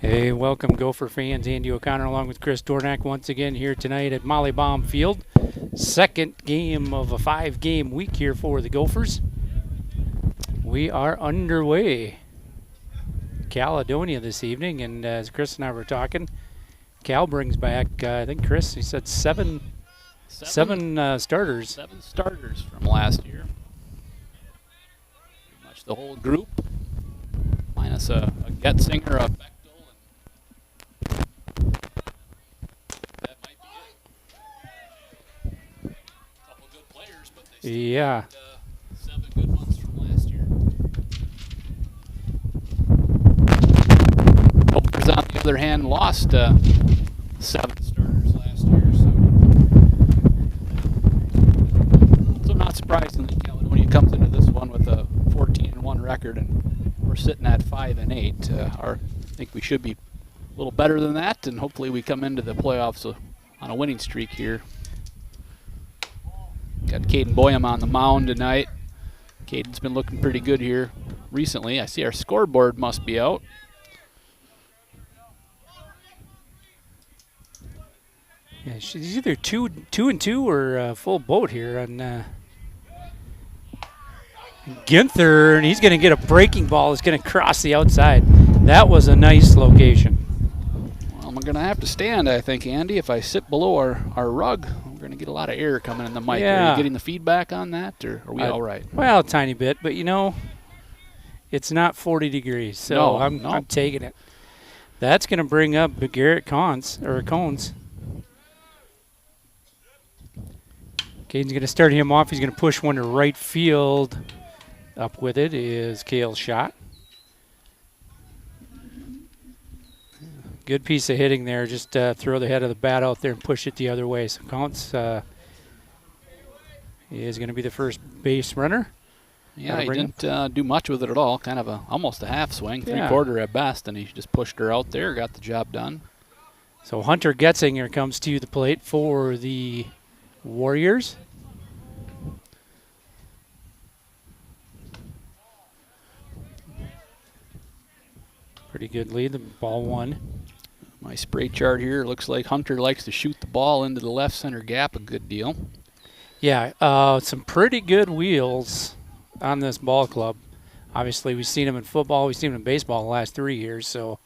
Hey, welcome Gopher fans. Andy O'Connor along with Chris Dornack once again here tonight at Molly Baum Field. Second game of a 5-game week here for the Gophers. We are underway. Caledonia this evening, and as Chris and I were talking, Cal brings back, I think Chris, he said seven starters. 7 starters from last year. Pretty much the whole group, minus a Getzinger, a Bechtel, and that might be it. A couple good players, but they still had 7 good ones from last year. Gophers, on the other hand, lost 7 starters last year, so not surprisingly, Caledonia comes into this one with a 14-1 record, and we're sitting at 5-8. I think we should be a little better than that, and hopefully we come into the playoffs on a winning streak here. Got Caden Boyum on the mound tonight. Caden's been looking pretty good here recently. I see our scoreboard must be out. Yeah, she's either two and two or full boat here on Ginther, and he's going to get a breaking ball. It's going to cross the outside. That was a nice location. Well, I'm going to have to stand, I think, Andy. If I sit below our rug, we're going to get a lot of air coming in the mic. Yeah. Are you getting the feedback on that, or are we all right? Well, a tiny bit, but you know, it's not 40 degrees, so No, I'm taking it. That's going to bring up Garrett Cones. Caden's going to start him off. He's going to push one to right field. Up with it is Kale's shot. Good piece of hitting there. Just throw the head of the bat out there and push it the other way. So Counts is going to be the first base runner. Yeah, he didn't do much with it at all. Kind of almost a half swing, Yeah. 3/4 at best, and he just pushed her out there, got the job done. So Hunter Getzinger comes to the plate for the Warriors. Pretty good lead, the ball one. My spray chart here looks like Hunter likes to shoot the ball into the left center gap a good deal. Yeah, some pretty good wheels on this ball club. Obviously, we've seen him in football, we've seen him in baseball the last 3 years. So,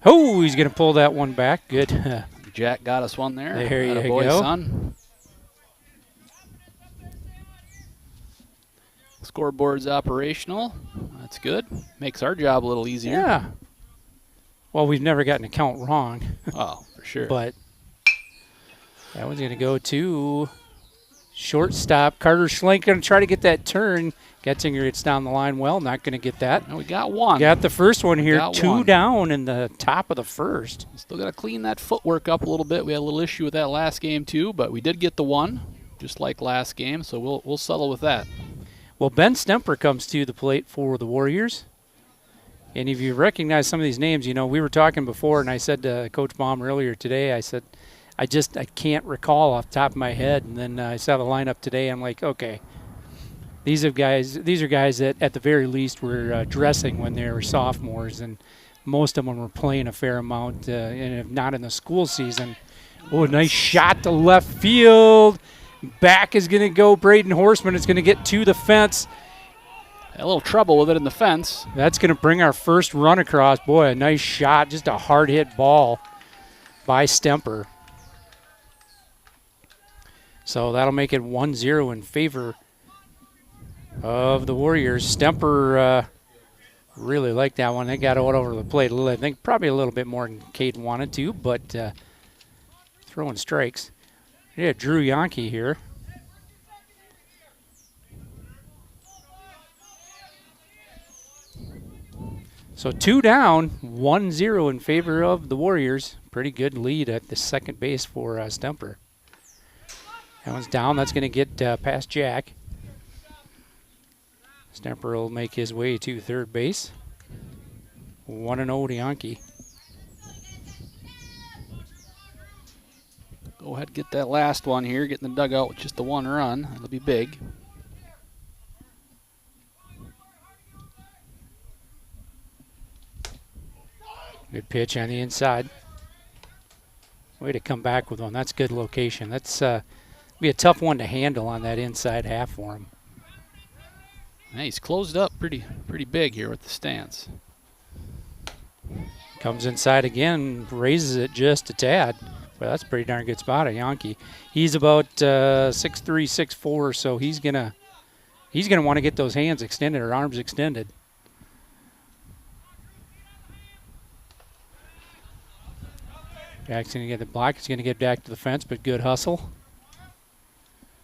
oh, he's going to pull that one back. Good. Jack got us one there. There you Attaboy, go. Son. Scoreboard's operational. That's good. Makes our job a little easier. Yeah. Well, we've never gotten a count wrong. Oh, for sure. But that one's going to go to shortstop. Carter Schlenk going to try to get that turn. Getzinger gets down the line well. Not going to get that. Now we got one. Got the first one here. Two one down in the top of the first. Still got to clean that footwork up a little bit. We had a little issue with that last game too, but we did get the one, just like last game. So we'll settle with that. Well, Ben Stemper comes to the plate for the Warriors. And if you recognize some of these names, you know, we were talking before, and I said to Coach Baum earlier today, I said, I can't recall off the top of my head. And then I saw the lineup today. I'm like, okay, these are guys that at the very least were dressing when they were sophomores, and most of them were playing a fair amount, and if not in the school season. Oh, nice shot to left field. Back is going to go Braden Horseman. It's going to get to the fence. Had a little trouble with it in the fence. That's going to bring our first run across. Boy, a nice shot. Just a hard-hit ball by Stemper. So that'll make it 1-0 in favor of the Warriors. Stemper really liked that one. They got it over the plate a little. I think probably a little bit more than Caden wanted to, but throwing strikes. Yeah, Drew Yonke here. So 2 down, 1-0 in favor of the Warriors. Pretty good lead at the second base for Stemper. That one's down. That's going to get past Jack. Stemper will make his way to third base. 1-0 to Yonke. Go ahead and get that last one here. Get in the dugout with just the 1 run. It'll be big. Good pitch on the inside. Way to come back with one. That's good location. That's be a tough one to handle on that inside half for him. Yeah, he's closed up pretty big here with the stance. Comes inside again, raises it just a tad. Well, that's a pretty darn good spot, a Yankee. He's about 6'3", 6'4", so he's gonna want to get those hands extended or arms extended. Jack's gonna get the block. He's gonna get back to the fence, but good hustle.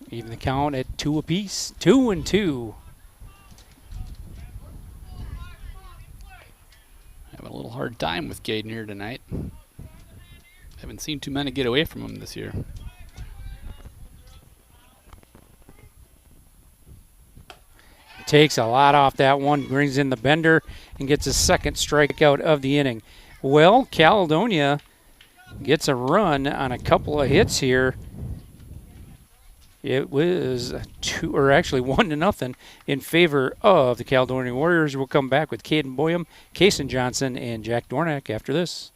Even the count at 2 apiece. 2-2. Having a little hard time with Caden here tonight. Haven't seen too many get away from him this year. Takes a lot off that one, brings in the bender, and gets his second strikeout of the inning. Well, Caledonia gets a run on a couple of hits here. It was 1-0 in favor of the Caledonia Warriors. We'll come back with Caden Boyum, Kason Johnson, and Jack Dornack after this.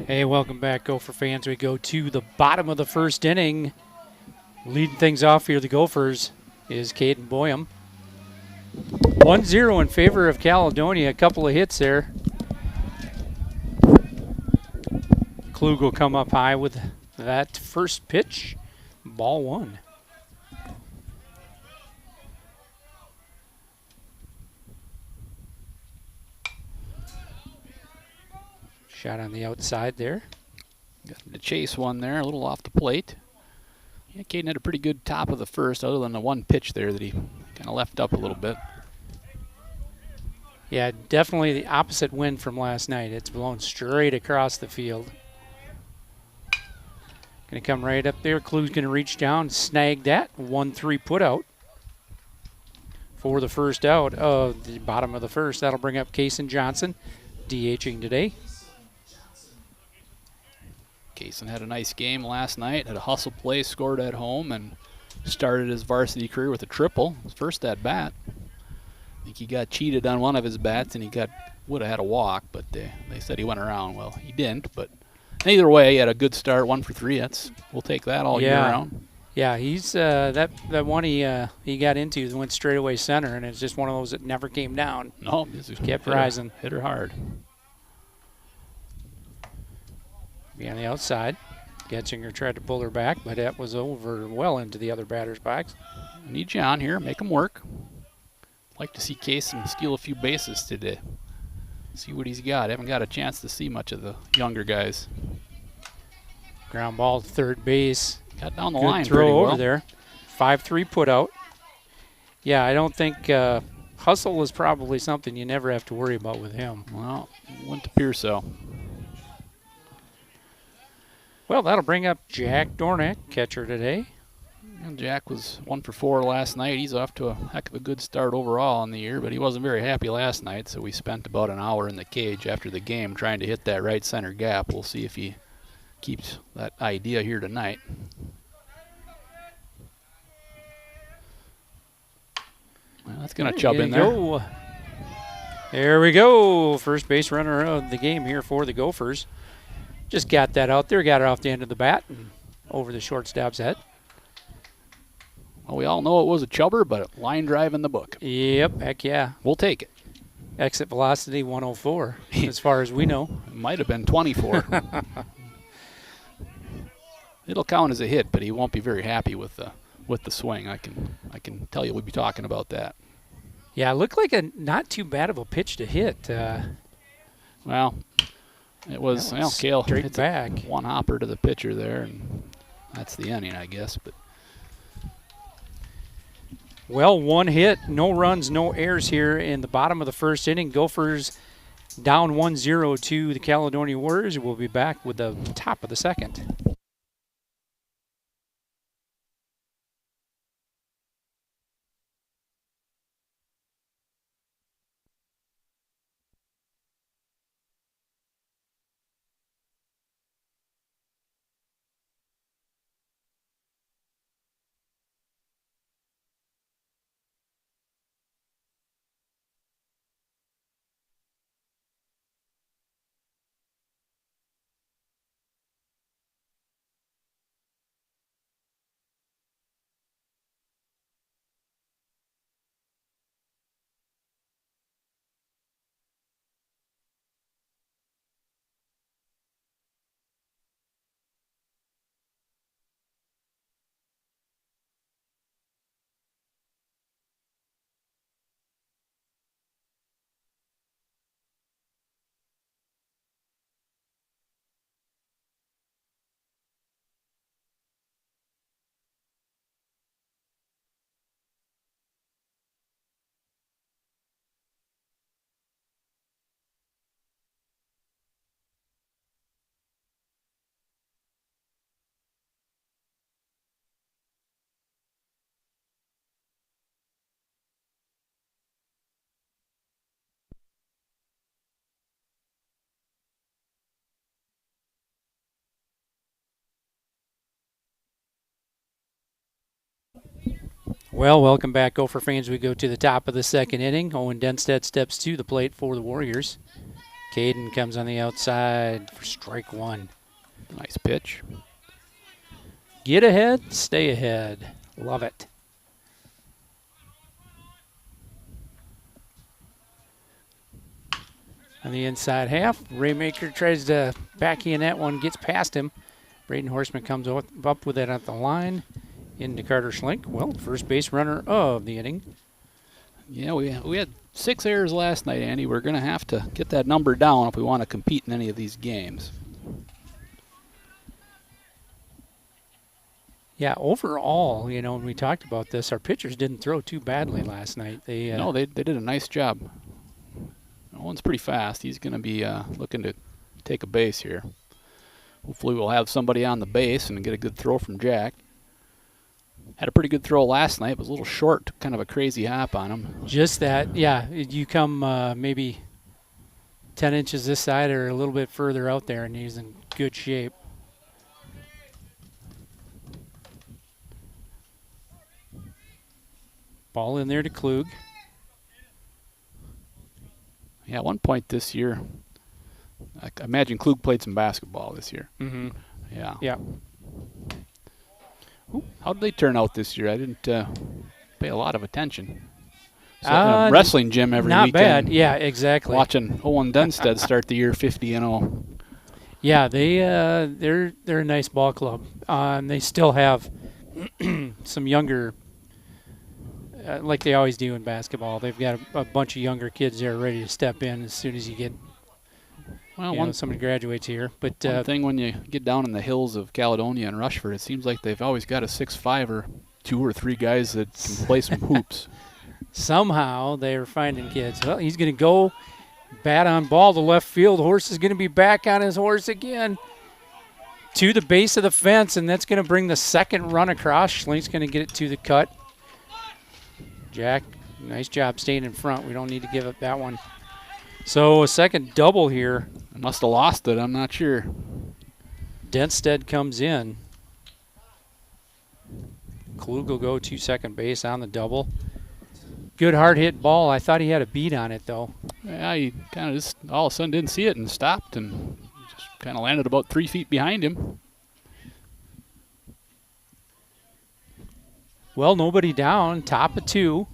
Hey, welcome back, Gopher fans. We go to the bottom of the first inning. Leading things off here, the Gophers, is Caden Boyum. 1-0 in favor of Caledonia. A couple of hits there. Klug will come up high with that first pitch. Ball one. Shot on the outside there. Got the chase one there, a little off the plate. Yeah, Caden had a pretty good top of the first, other than the one pitch there that he kind of left up a little bit. Yeah, definitely the opposite wind from last night. It's blown straight across the field. Going to come right up there. Klug's going to reach down, snag that. 1-3 put out for the first out of the bottom of the first. That'll bring up Kason Johnson, DHing today. Kason had a nice game last night, had a hustle play, scored at home, and started his varsity career with a triple, his first at bat. I think he got cheated on one of his bats, and he would have had a walk, but they said he went around. Well, he didn't, but either way, he had a good start, 1 for 3. We'll take that all year round. Yeah, he's that one he got into went straight away center, and it's just one of those that never came down. No, kept rising. Hit her hard. Be on the outside. Getzinger tried to pull her back, but that was over well into the other batter's box. Need John here, make him work. Like to see Kason steal a few bases today. See what he's got. Haven't got a chance to see much of the younger guys. Ground ball to third base. Got down the Good line throw pretty over well. there. 5-3 put out. Yeah, I don't think hustle is probably something you never have to worry about with him. Well, wouldn't appear so. Well, that'll bring up Jack Dornack, catcher today. And Jack was 1 for 4 last night. He's off to a heck of a good start overall on the year, but he wasn't very happy last night, so we spent about an hour in the cage after the game trying to hit that right center gap. We'll see if he keeps that idea here tonight. Well, that's going to chub in there. Go. There we go. First base runner of the game here for the Gophers. Just got that out there, got it off the end of the bat and over the shortstop's head. Well, we all know it was a chubber, but line drive in the book. Yep, heck yeah. We'll take it. Exit velocity 104, as far as we know. It might have been 24. It'll count as a hit, but he won't be very happy with the swing. I can tell you we'll be talking about that. Yeah, it looked like a not too bad of a pitch to hit. Well, it was Cale straight hits back. one hopper to the pitcher there, and that's the inning, I guess. But well, one hit, no runs, no errors here in the bottom of the first inning. Gophers down 1-0 to the Caledonia Warriors. We'll be back with the top of the second. Well, welcome back, Gopher fans. We go to the top of the second inning. Owen Denstead steps to the plate for the Warriors. Caden comes on the outside for strike one. nice pitch. Get ahead, stay ahead. Love it. On the inside half, Raymaker tries to backhand that one, gets past him. Braden Horseman comes up with it at the line. Into Carter Schlink. Well, first base runner of the inning. Yeah, we had 6 errors last night, Andy. We're going to have to get that number down if we want to compete in any of these games. Yeah, overall, when we talked about this, our pitchers didn't throw too badly last night. No, they did a nice job. Owen's pretty fast. He's going to be looking to take a base here. Hopefully we'll have somebody on the base and get a good throw from Jack. Had a pretty good throw last night. It was a little short, kind of a crazy hop on him. Just that, yeah. You come maybe 10 inches this side or a little bit further out there, and he's in good shape. Ball in there to Klug. Yeah, at one point this year, I imagine Klug played some basketball this year. Mm-hmm. Yeah. Yeah. How did they turn out this year? I didn't pay a lot of attention. So, in a wrestling gym every not weekend. Bad. Yeah, exactly. Watching Owen Dunstead start the year 50-0. Yeah, they're a nice ball club. They still have some younger, like they always do in basketball. They've got a bunch of younger kids there ready to step in as soon as you get Well, you know, somebody graduates here. But one thing when you get down in the hills of Caledonia and Rushford, it seems like they've always got a 6'5" or 2 or 3 guys that can play some hoops. Somehow they're finding kids. Well, he's going to go bat on ball to left field. Horse is going to be back on his horse again to the base of the fence, and that's going to bring the second run across. Schlink's going to get it to the cut. Jack, nice job staying in front. We don't need to give up that one. So a second double here. I must have lost it. I'm not sure. Denstead comes in. Klug will go to second base on the double. Good hard hit ball. I thought he had a beat on it, though. Yeah, he kind of just all of a sudden didn't see it and stopped and just kind of landed about 3 feet behind him. Well, nobody down. Top of 2.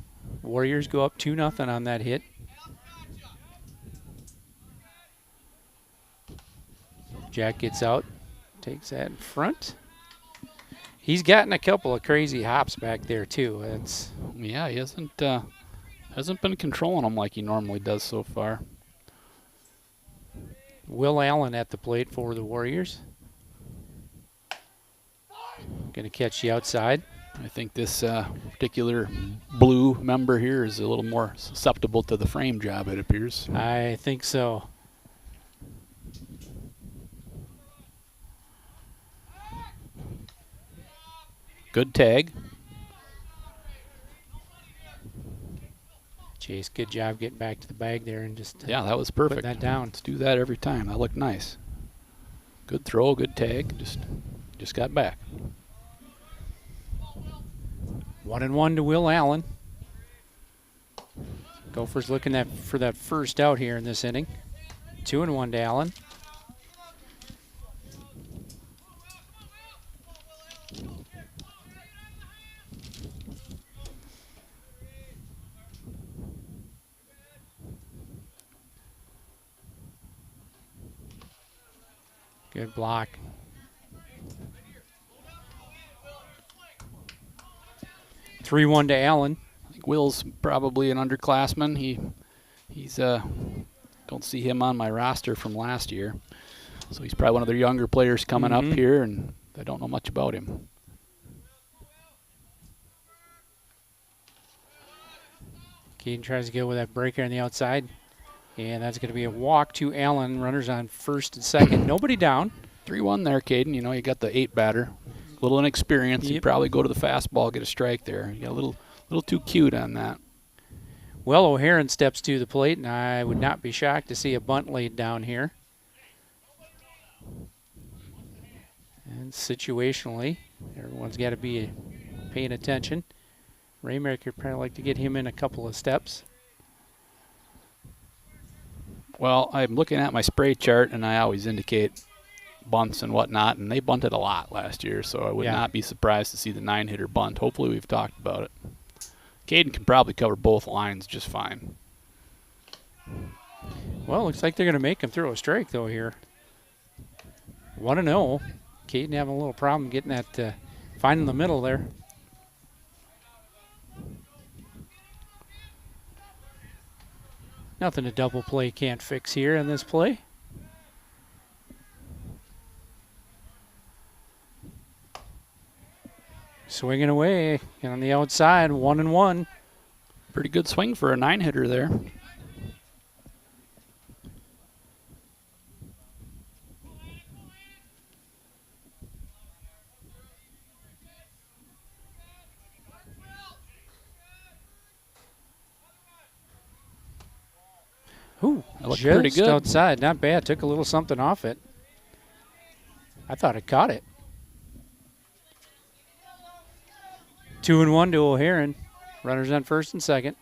Warriors go up 2-0 on that hit. Jack gets out, takes that in front. He's gotten a couple of crazy hops back there too. Yeah, he hasn't been controlling them like he normally does so far. Will Allen at the plate for the Warriors. Going to catch the outside. I think this particular blue member here is a little more susceptible to the frame job, it appears. I think so. Good tag. Chase, good job getting back to the bag there and just yeah, that was perfect. Put that down. Let's do that every time. That looked nice. Good throw, good tag. Just got back. 1-1 to Will Allen. Gophers looking for that first out here in this inning. 2-1 to Allen. Good block. Three-1 to Allen. I think Will's probably an underclassman. He's don't see him on my roster from last year, so he's probably one of their younger players coming up here, and I don't know much about him. Keaton tries to go with that breaker on the outside. And that's going to be a walk to Allen. Runners on first and second. Nobody down. 3-1 there, Caden. You know, you got the 8 batter. A little inexperienced. Yep. You probably go to the fastball, get a strike there. You got a little too cute on that. Well, O'Haron steps to the plate, and I would not be shocked to see a bunt laid down here. And situationally, everyone's got to be paying attention. Raymaker probably like to get him in a couple of steps. Well, I'm looking at my spray chart, and I always indicate bunts and whatnot, and they bunted a lot last year, so I would not be surprised to see the 9-hitter bunt. Hopefully we've talked about it. Caden can probably cover both lines just fine. Well, looks like they're going to make him throw a strike, though, here. 1-0. Caden having a little problem getting that, finding the middle there. Nothing a double play can't fix here in this play. Swinging away on the outside, 1-1. Pretty good swing for a 9-hitter there. Ooh, that looked just pretty good. Outside, not bad. Took a little something off it. I thought it caught it. 2-1 to O'Haron. Runners on first and second.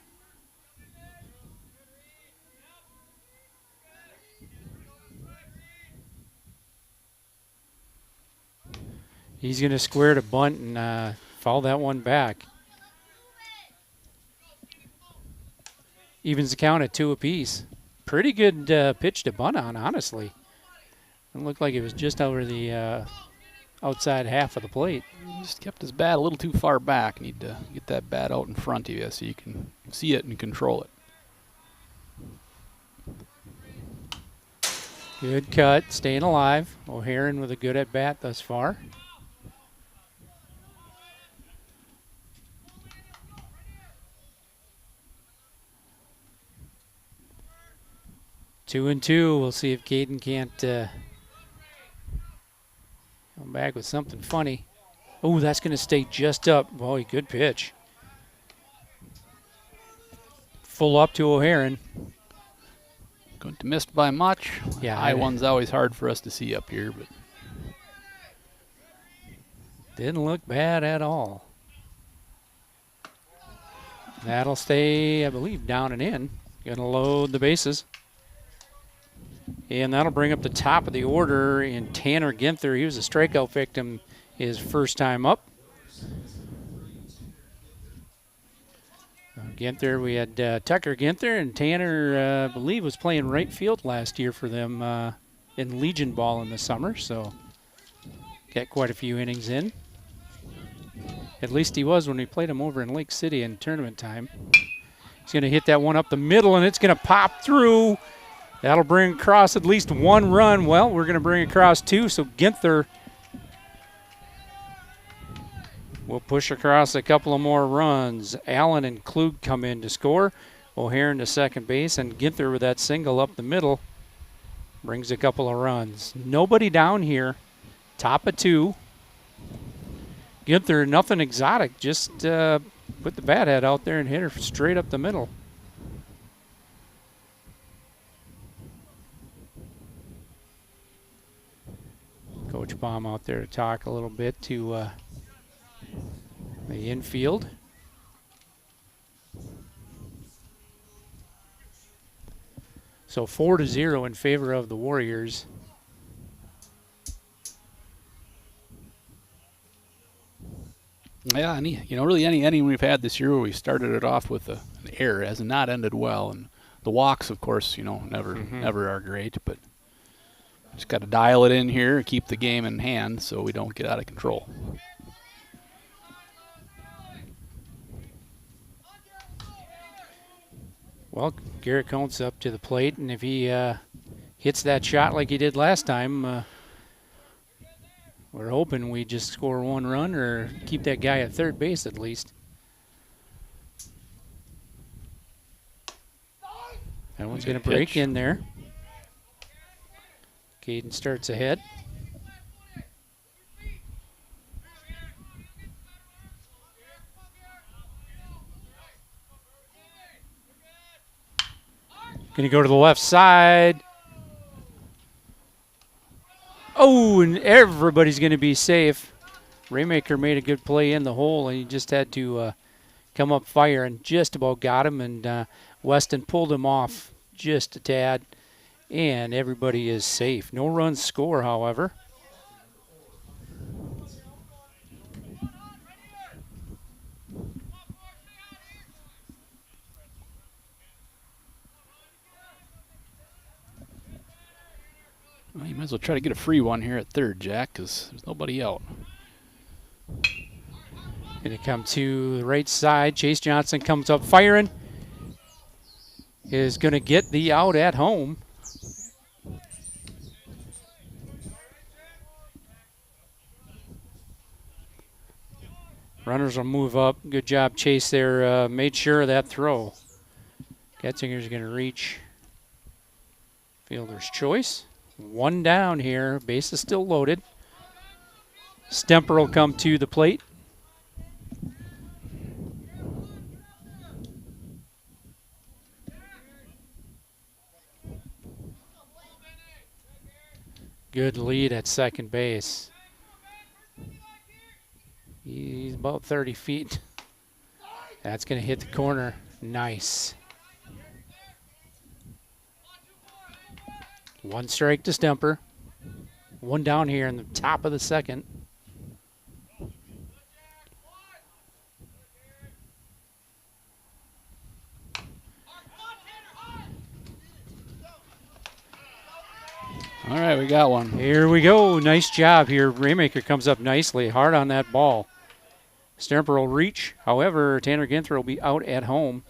He's going to square to bunt and foul that one back. Evens the count at 2 apiece. Pretty good pitch to bunt on, honestly. It looked like it was just over the outside half of the plate. He just kept his bat a little too far back. Need to get that bat out in front of you so you can see it and control it. Good cut, staying alive. O'Haron with a good at bat thus far. Two and two. We'll see if Caden can't come back with something funny. Oh, that's going to stay just up. Boy, good pitch. Full up to O'Haron. Going to miss by much. Yeah, High one's always hard for us to see up here, but didn't look bad at all. That'll stay, I believe, down and in. Gonna load the bases. And that'll bring up the top of the order in Tanner Ginther. He was a strikeout victim his first time up. Ginther, we had Tucker Ginther, and Tanner, I believe, was playing right field last year for them in Legion Ball in the summer, so got quite a few innings in. At least he was when we played him over in Lake City in tournament time. He's going to hit that one up the middle, and it's going to pop through. That'll bring across at least one run. Well, we're going to bring across two, so Ginther will push across a couple of more runs. Allen and Klug come in to score. O'Haron to second base, and Ginther with that single up the middle brings a couple of runs. Nobody down here. Top of two. Ginther, nothing exotic. Just put the bat head out there and hit her straight up the middle. Coach Baum out there to talk a little bit to the infield. So 4-0 in favor of the Warriors. yeah, really any inning we've had this year where we started it off with an error has not ended well, and the walks, of course, never are great, but just got to dial it in here and keep the game in hand so we don't get out of control. Well, Garrett Coates up to the plate, and if he hits that shot like he did last time, we're hoping we just score one run or keep that guy at third base at least. That one's going to break in there. Caden starts ahead. Going to go to the left side. Oh, and everybody's going to be safe. Raymaker made a good play in the hole, and he just had to come up fire and just about got him, and Weston pulled him off just a tad, and everybody is safe. No runs score, however. Well, you might as well try to get a free one here at third, Jack, because there's nobody out. Going to come to the right side. Chase Johnson comes up firing. Is going to get the out at home. Runners will move up. Good job, Chase there. Made sure of that throw. Getzinger's going to reach. Fielder's choice. One down here. Base is still loaded. Stemper will come to the plate. Good lead at second base. He's about 30 feet. That's going to hit the corner. Nice. One strike to Stemper. One down here in the top of the second. All right, we got one. Here we go. Nice job here. Raymaker comes up nicely, hard on that ball. Stemper will reach. However, Tanner Ginther will be out at home.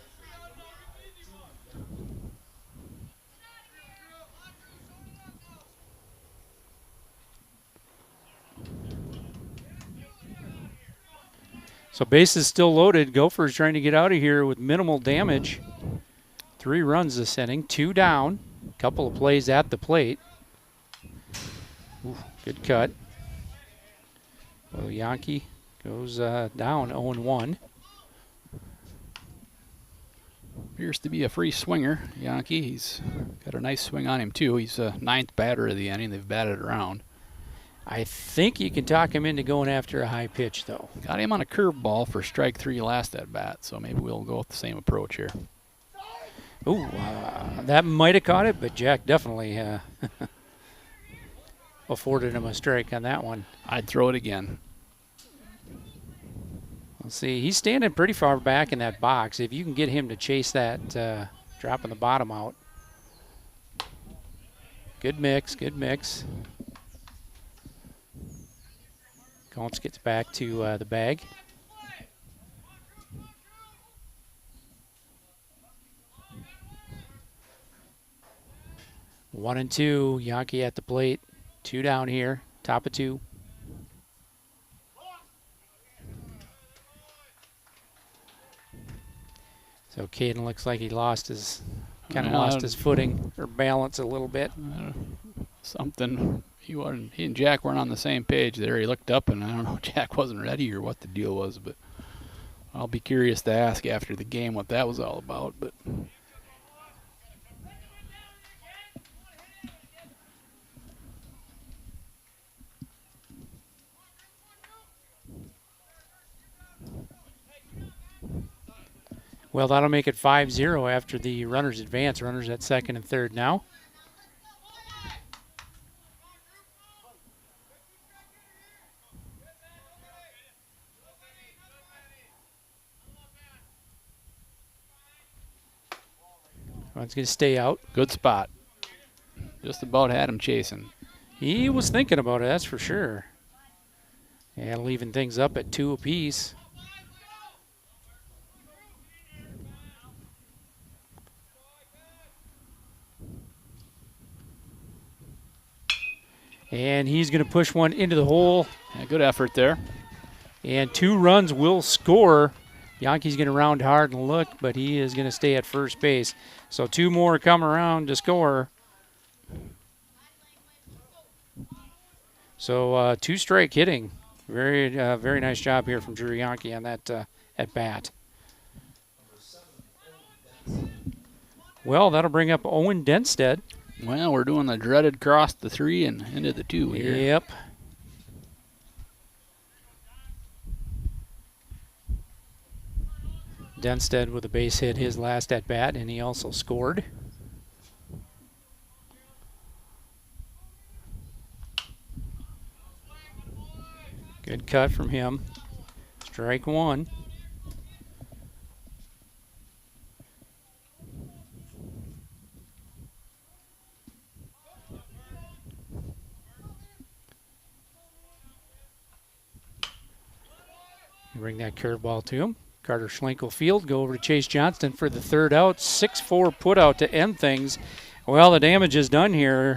So base is still loaded. Gopher's trying to get out of here with minimal damage. 3 runs this inning, 2 down. Couple of plays at the plate. Ooh, good cut. So Yankee goes down 0-1. Appears to be a free swinger, Yankee. He's got a nice swing on him, too. He's ninth batter of the inning. They've batted around. I think you can talk him into going after a high pitch, though. Got him on a curveball for strike 3 last at bat, so maybe we'll go with the same approach here. Ooh, that might have caught it, but Jack definitely afforded him a strike on that one. I'd throw it again. Let's see. He's standing pretty far back in that box. If you can get him to chase that, dropping the bottom out. Good mix, good mix. Counts gets back to the bag. One and two. Yankee at the plate. 2 down here. Top of 2. So Caden looks like he lost his footing or balance a little bit. Something. He and Jack weren't on the same page there. He looked up, and I don't know, Jack wasn't ready or what the deal was, but I'll be curious to ask after the game what that was all about. But well, that'll make it 5-0 after the runners advance. Runners at second and third now. One's going to stay out. good spot. Just about had him chasing. He was thinking about it, that's for sure. And leaving things up at 2 apiece. And he's going to push one into the hole. Yeah, good effort there. And 2 runs will score. Yankee's going to round hard and look, but he is going to stay at first base. So 2 more come around to score. So 2-strike hitting. Very nice job here from Drew Yankee on that at bat. Well, that'll bring up Owen Denstead. Well, we're doing the dreaded cross the 3 and into the 2 here. Yep. Denstead with a base hit his last at bat, and he also scored. Good cut from him. Strike 1. Bring that curveball to him. Carter Schlenkel field, go over to Chase Johnston for the 3rd out. 6-4 put out to end things. Well, the damage is done here.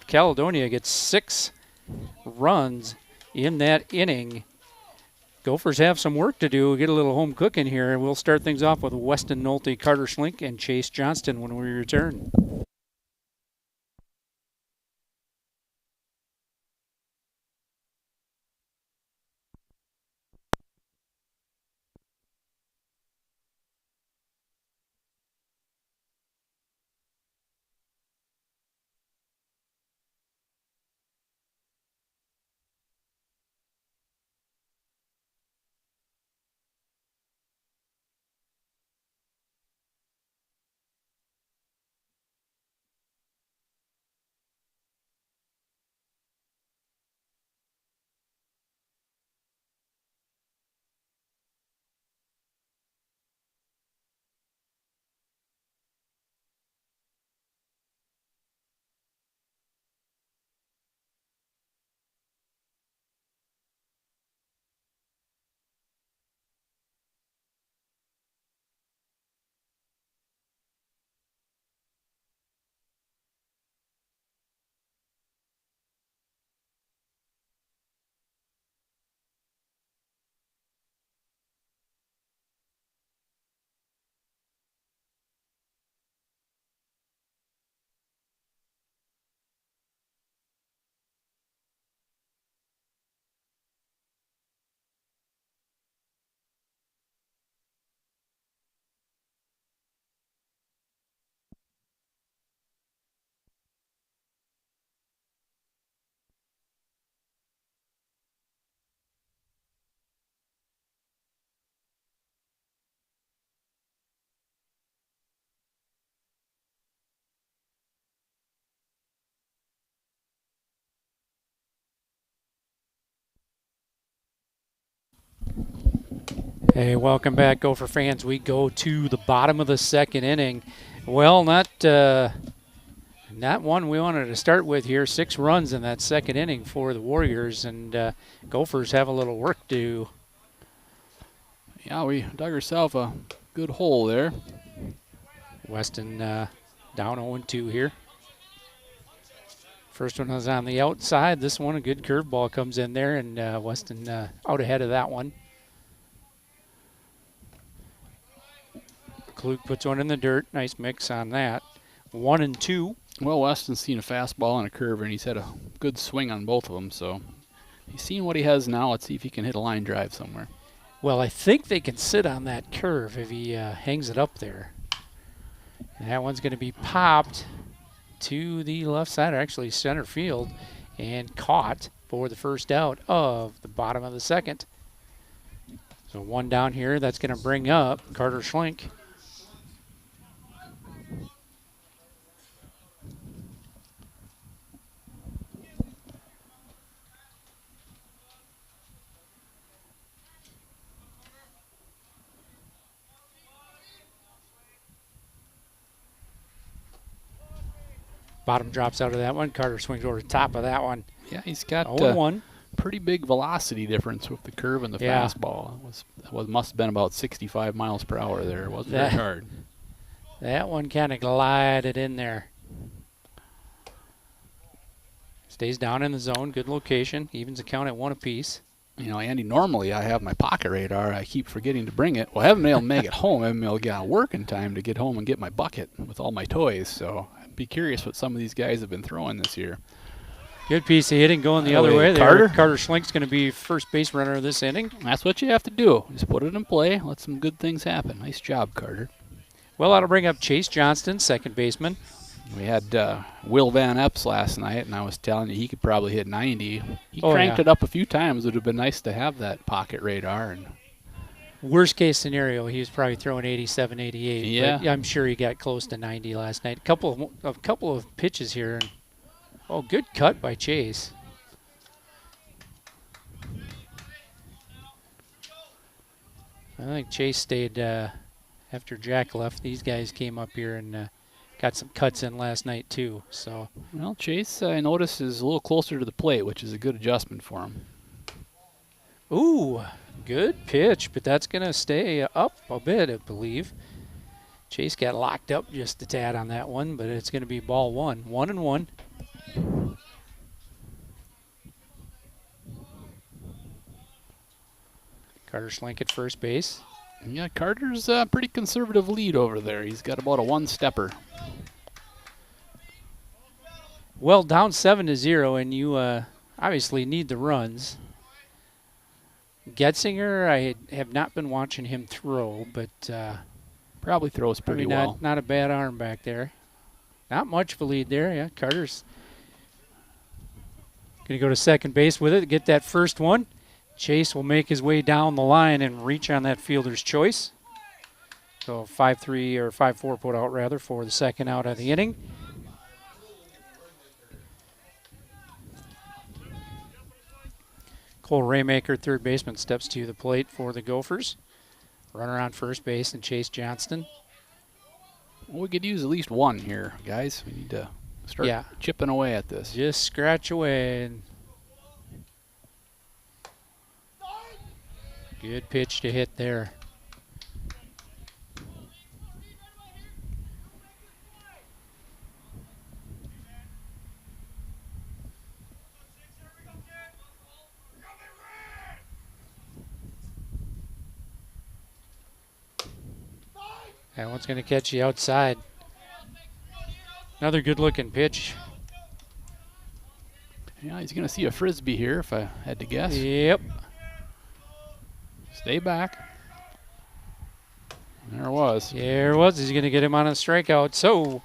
Caledonia gets 6 runs in that inning. Gophers have some work to do. Get a little home cooking here, and we'll start things off with Weston Nolte, Carter Schlink, and Chase Johnston when we return. Hey, welcome back, Gopher fans. We go to the bottom of the second inning. Well, not one we wanted to start with here. 6 runs in that second inning for the Warriors, and Gophers have a little work to do. Yeah, we dug ourselves a good hole there. Weston down 0-2 here. First one was on the outside. This one, a good curveball comes in there, and Weston out ahead of that one. Klug puts one in the dirt. Nice mix on that. 1-2. Well, Weston's seen a fastball and a curve, and he's had a good swing on both of them. So he's seen what he has now. Let's see if he can hit a line drive somewhere. Well, I think they can sit on that curve if he hangs it up there. And that one's going to be popped to the left side, or actually center field, and caught for the first out of the bottom of the second. So one down here. That's going to bring up Carter Schlink. Bottom drops out of that one. Carter swings over the top of that one. Yeah, he's got 0-1. Pretty big velocity difference with the curve and the fastball. It must have been about 65 miles per hour there. It wasn't very hard. That one kind of glided in there. Stays down in the zone. Good location. Evens the count at 1 apiece. You know, Andy, normally I have my pocket radar. I keep forgetting to bring it. Well, I haven't been able to make it home. I haven't been able to get out of work in time to get home and get my bucket with all my toys. So I'd be curious what some of these guys have been throwing this year. Good piece of hitting going the other way. Carter Schlink's going to be first base runner of this inning. That's what you have to do. Just put it in play. Let some good things happen. Nice job, Carter. Well, that'll bring up Chase Johnston, second baseman. We had Will Van Epps last night, and I was telling you he could probably hit 90. He cranked it up a few times. It would have been nice to have that pocket radar. And worst case scenario, he was probably throwing 87, 88. Yeah. But I'm sure he got close to 90 last night. A couple of pitches here. Oh, good cut by Chase. I think Chase stayed after Jack left. These guys came up here and got some cuts in last night too. So, well, Chase, I noticed, is a little closer to the plate, which is a good adjustment for him. Ooh, good pitch, but that's going to stay up a bit, I believe. Chase got locked up just a tad on that one, but it's going to be ball 1. 1-1. Carter Schlink at first base. Yeah, Carter's a pretty conservative lead over there. He's got about a one-stepper. Well, down 7-0, and you obviously need the runs. Getzinger, I have not been watching him throw, but probably throws pretty well. Not a bad arm back there. Not much of a lead there. Yeah, Carter's going to go to second base with it, get that first one. Chase will make his way down the line and reach on that fielder's choice. So 5-3 or 5-4 put out rather for the second out of the inning. Cole Raymaker, third baseman, steps to the plate for the Gophers. Runner on first base and Chase Johnston. Well, we could use at least one here, guys. We need to start chipping away at this. Just scratch away. Good pitch to hit there. That one's going to catch you outside. Another good-looking pitch. Yeah, he's going to see a frisbee here, if I had to guess. Yep. Stay back. There it was. There it was. He's going to get him on a strikeout. So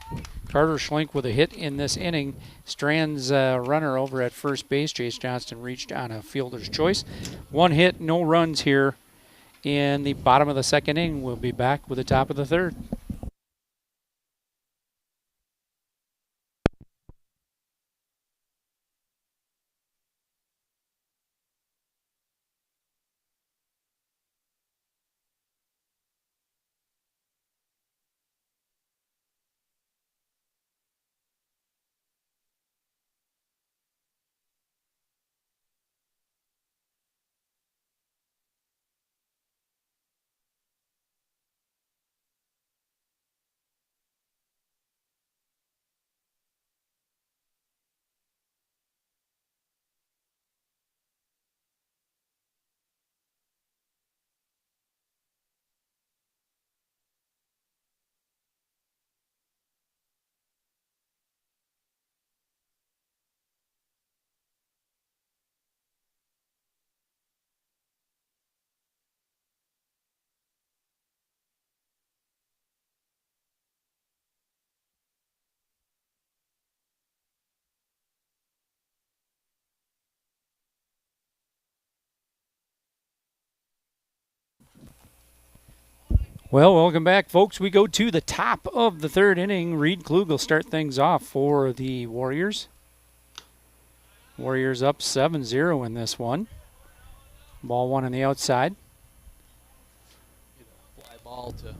Carter Schlink with a hit in this inning. Strand's runner over at first base. Chase Johnston reached on a fielder's choice. 1 hit, no runs here in the bottom of the second inning. We'll be back with the top of the third. Well, welcome back, folks. We go to the top of the third inning. Reed Klug will start things off for the Warriors. Warriors up 7-0 in this one. Ball one on the outside. Fly ball to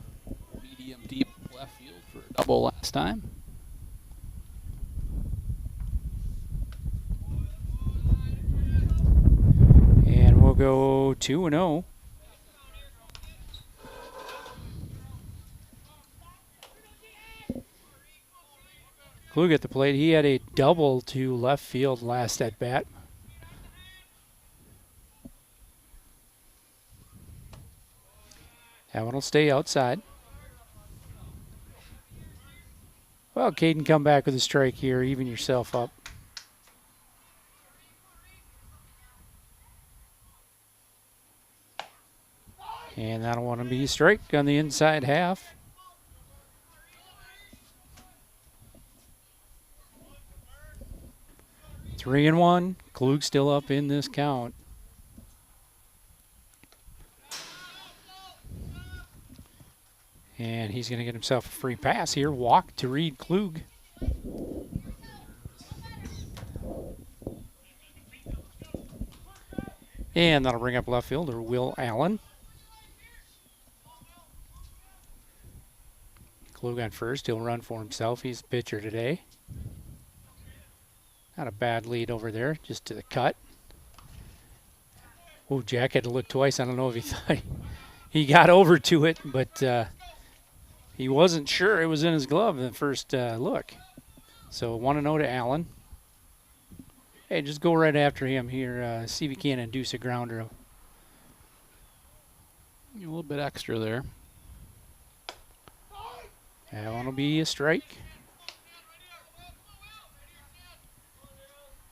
medium deep left field for a double last time. And we'll go 2-0. Klug at the plate. He had a double to left field last at bat. That one will stay outside. Well, Caden, come back with a strike here. Even yourself up. And that'll want to be a strike on the inside half. 3-1. Klug still up in this count. And he's going to get himself a free pass here. Walk to Reed Klug. And that'll bring up left fielder Will Allen. Klug on first. He'll run for himself. He's the pitcher today. Not a bad lead over there, just to the cut. Oh, Jack had to look twice. I don't know if he thought he got over to it, but he wasn't sure it was in his glove in the first look. So 1-0 to Allen. Hey, just go right after him here. See if he can induce a grounder. A little bit extra there. That one will be a strike.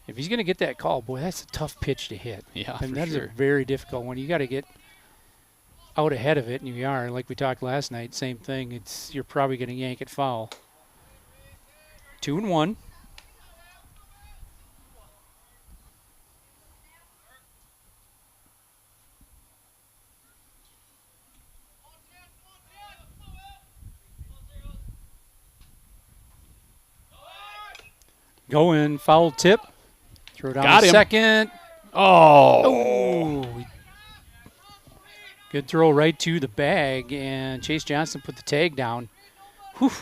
If he's going to get that call, boy, that's a tough pitch to hit. Yeah, and for that is sure. a very difficult one. You got to get out ahead of it, and you are. Like we talked last night, same thing. You're probably going to yank it foul. 2-1. Go in, foul tip. Throw down Got to him. second. Oh. Good throw right to the bag, and Chase Johnson put the tag down. Whew.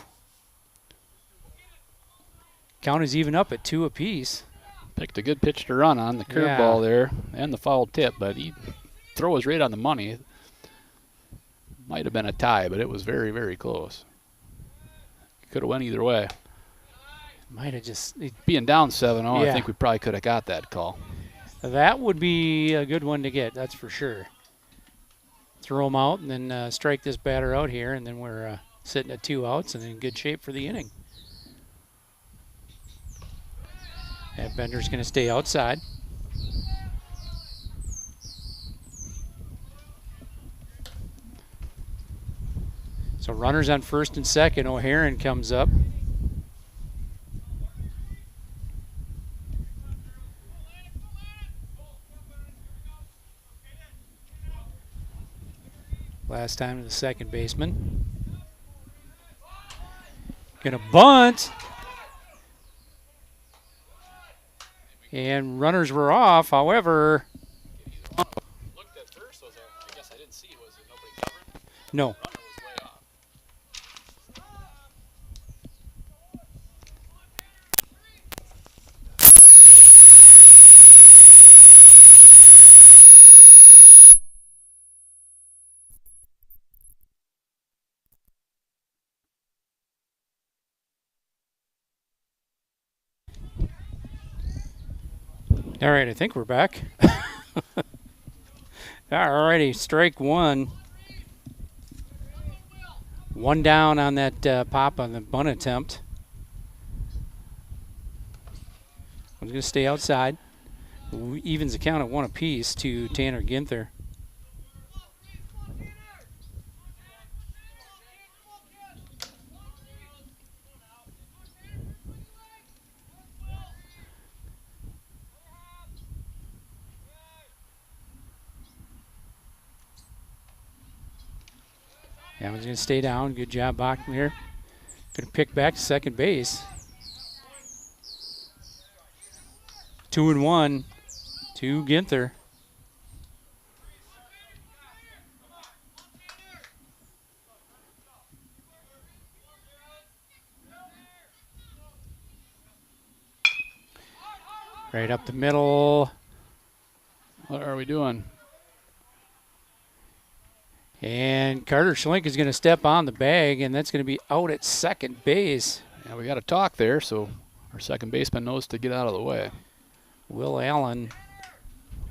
Count is even up at 2 apiece. Picked a good pitch to run on, the curveball there, and the foul tip, but throw was right on the money. Might have been a tie, but it was very, very close. Could have went either way. Might have just... Being down 7-0, Yeah. I think we probably could have got that call. That would be a good one to get, that's for sure. Throw him out and then strike this batter out here, and then we're sitting at 2 outs and in good shape for the inning. And Bender's going to stay outside. So runners on first and second. O'Haron comes up. Last time to the second baseman. Gonna bunt. And runners were off, however. Looked at first, I guess I didn't see, was it nobody covering? No. Runner was way off. All right, I think we're back. All righty, strike one. One down on that pop on the bunt attempt. I'm going to stay outside. Evens the count at 1 apiece to Tanner Ginther. That one's going to stay down. Good job, Bachmere. Going to pick back to second base. 2-1 to Ginther. Right up the middle. What are we doing? And Carter Schlink is going to step on the bag, and that's going to be out at second base. Yeah, we got to talk there, so our second baseman knows to get out of the way. Will Allen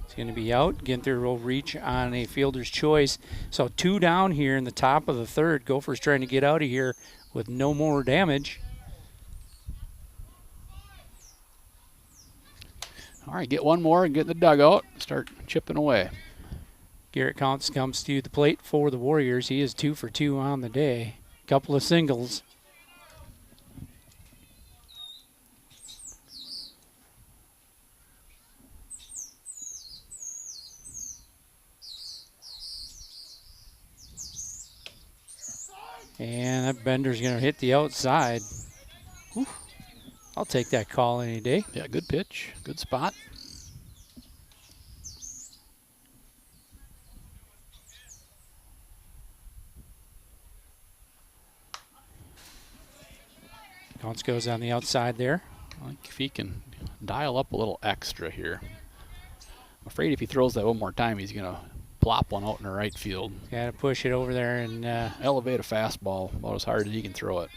is going to be out. Ginther will reach on a fielder's choice. So 2 down here in the top of the third. Gophers trying to get out of here with no more damage. All right, get one more and get in the dugout. Start chipping away. Garrett Counts comes to the plate for the Warriors. He is 2 for 2 on the day. Couple of singles. And that bender's going to hit the outside. Whew. I'll take that call any day. Yeah, good pitch, good spot. Counts goes on the outside there. I think if he can dial up a little extra here. I'm afraid if he throws that one more time, he's going to plop one out in the right field. Got to push it over there and elevate a fastball about as hard as he can throw it.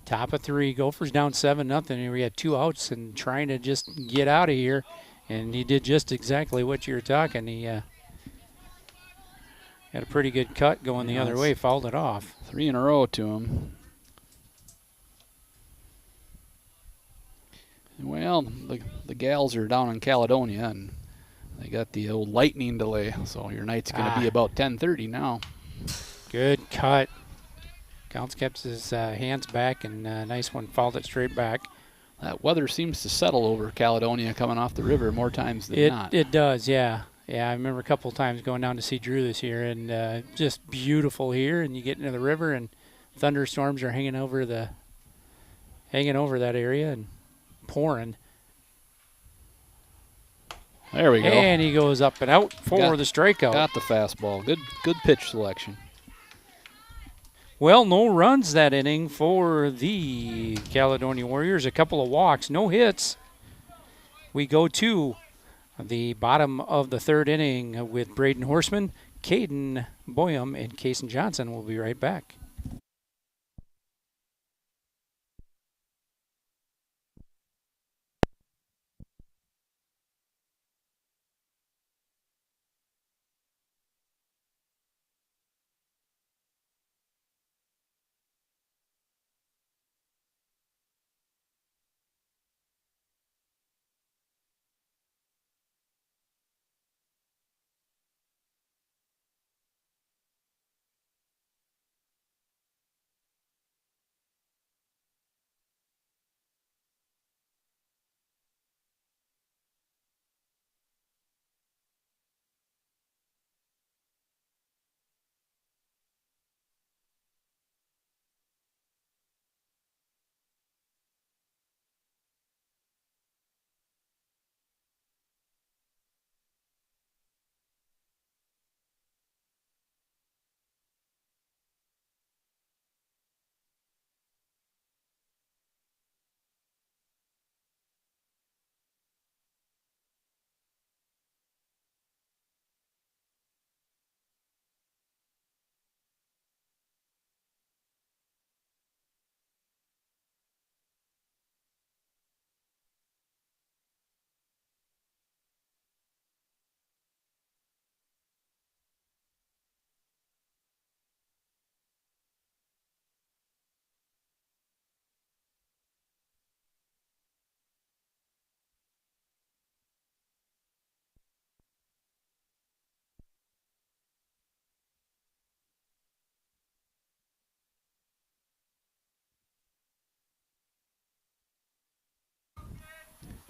Top of 3, Gophers down 7-0. We had 2 outs and trying to just get out of here. And he did just exactly what you were talking. He had a pretty good cut going the other way, fouled it off. 3 in a row to him. Well, the gals are down in Caledonia, and they got the old lightning delay, so your night's going to be about 10:30 now. Good cut. Counts kept his hands back, and nice one, fouled it straight back. That weather seems to settle over Caledonia coming off the river more times than not. It does, yeah. Yeah, I remember a couple of times going down to see Drew this year, and just beautiful here. And you get into the river, and thunderstorms are hanging over that area and pouring. There we go. And he goes up and out for the strikeout. Got the fastball. Good pitch selection. Well, no runs that inning for the Caledonia Warriors. A couple of walks, no hits. We go to the bottom of the third inning with Braden Horseman, Caden Boyum, and Kason Johnson. We'll be right back.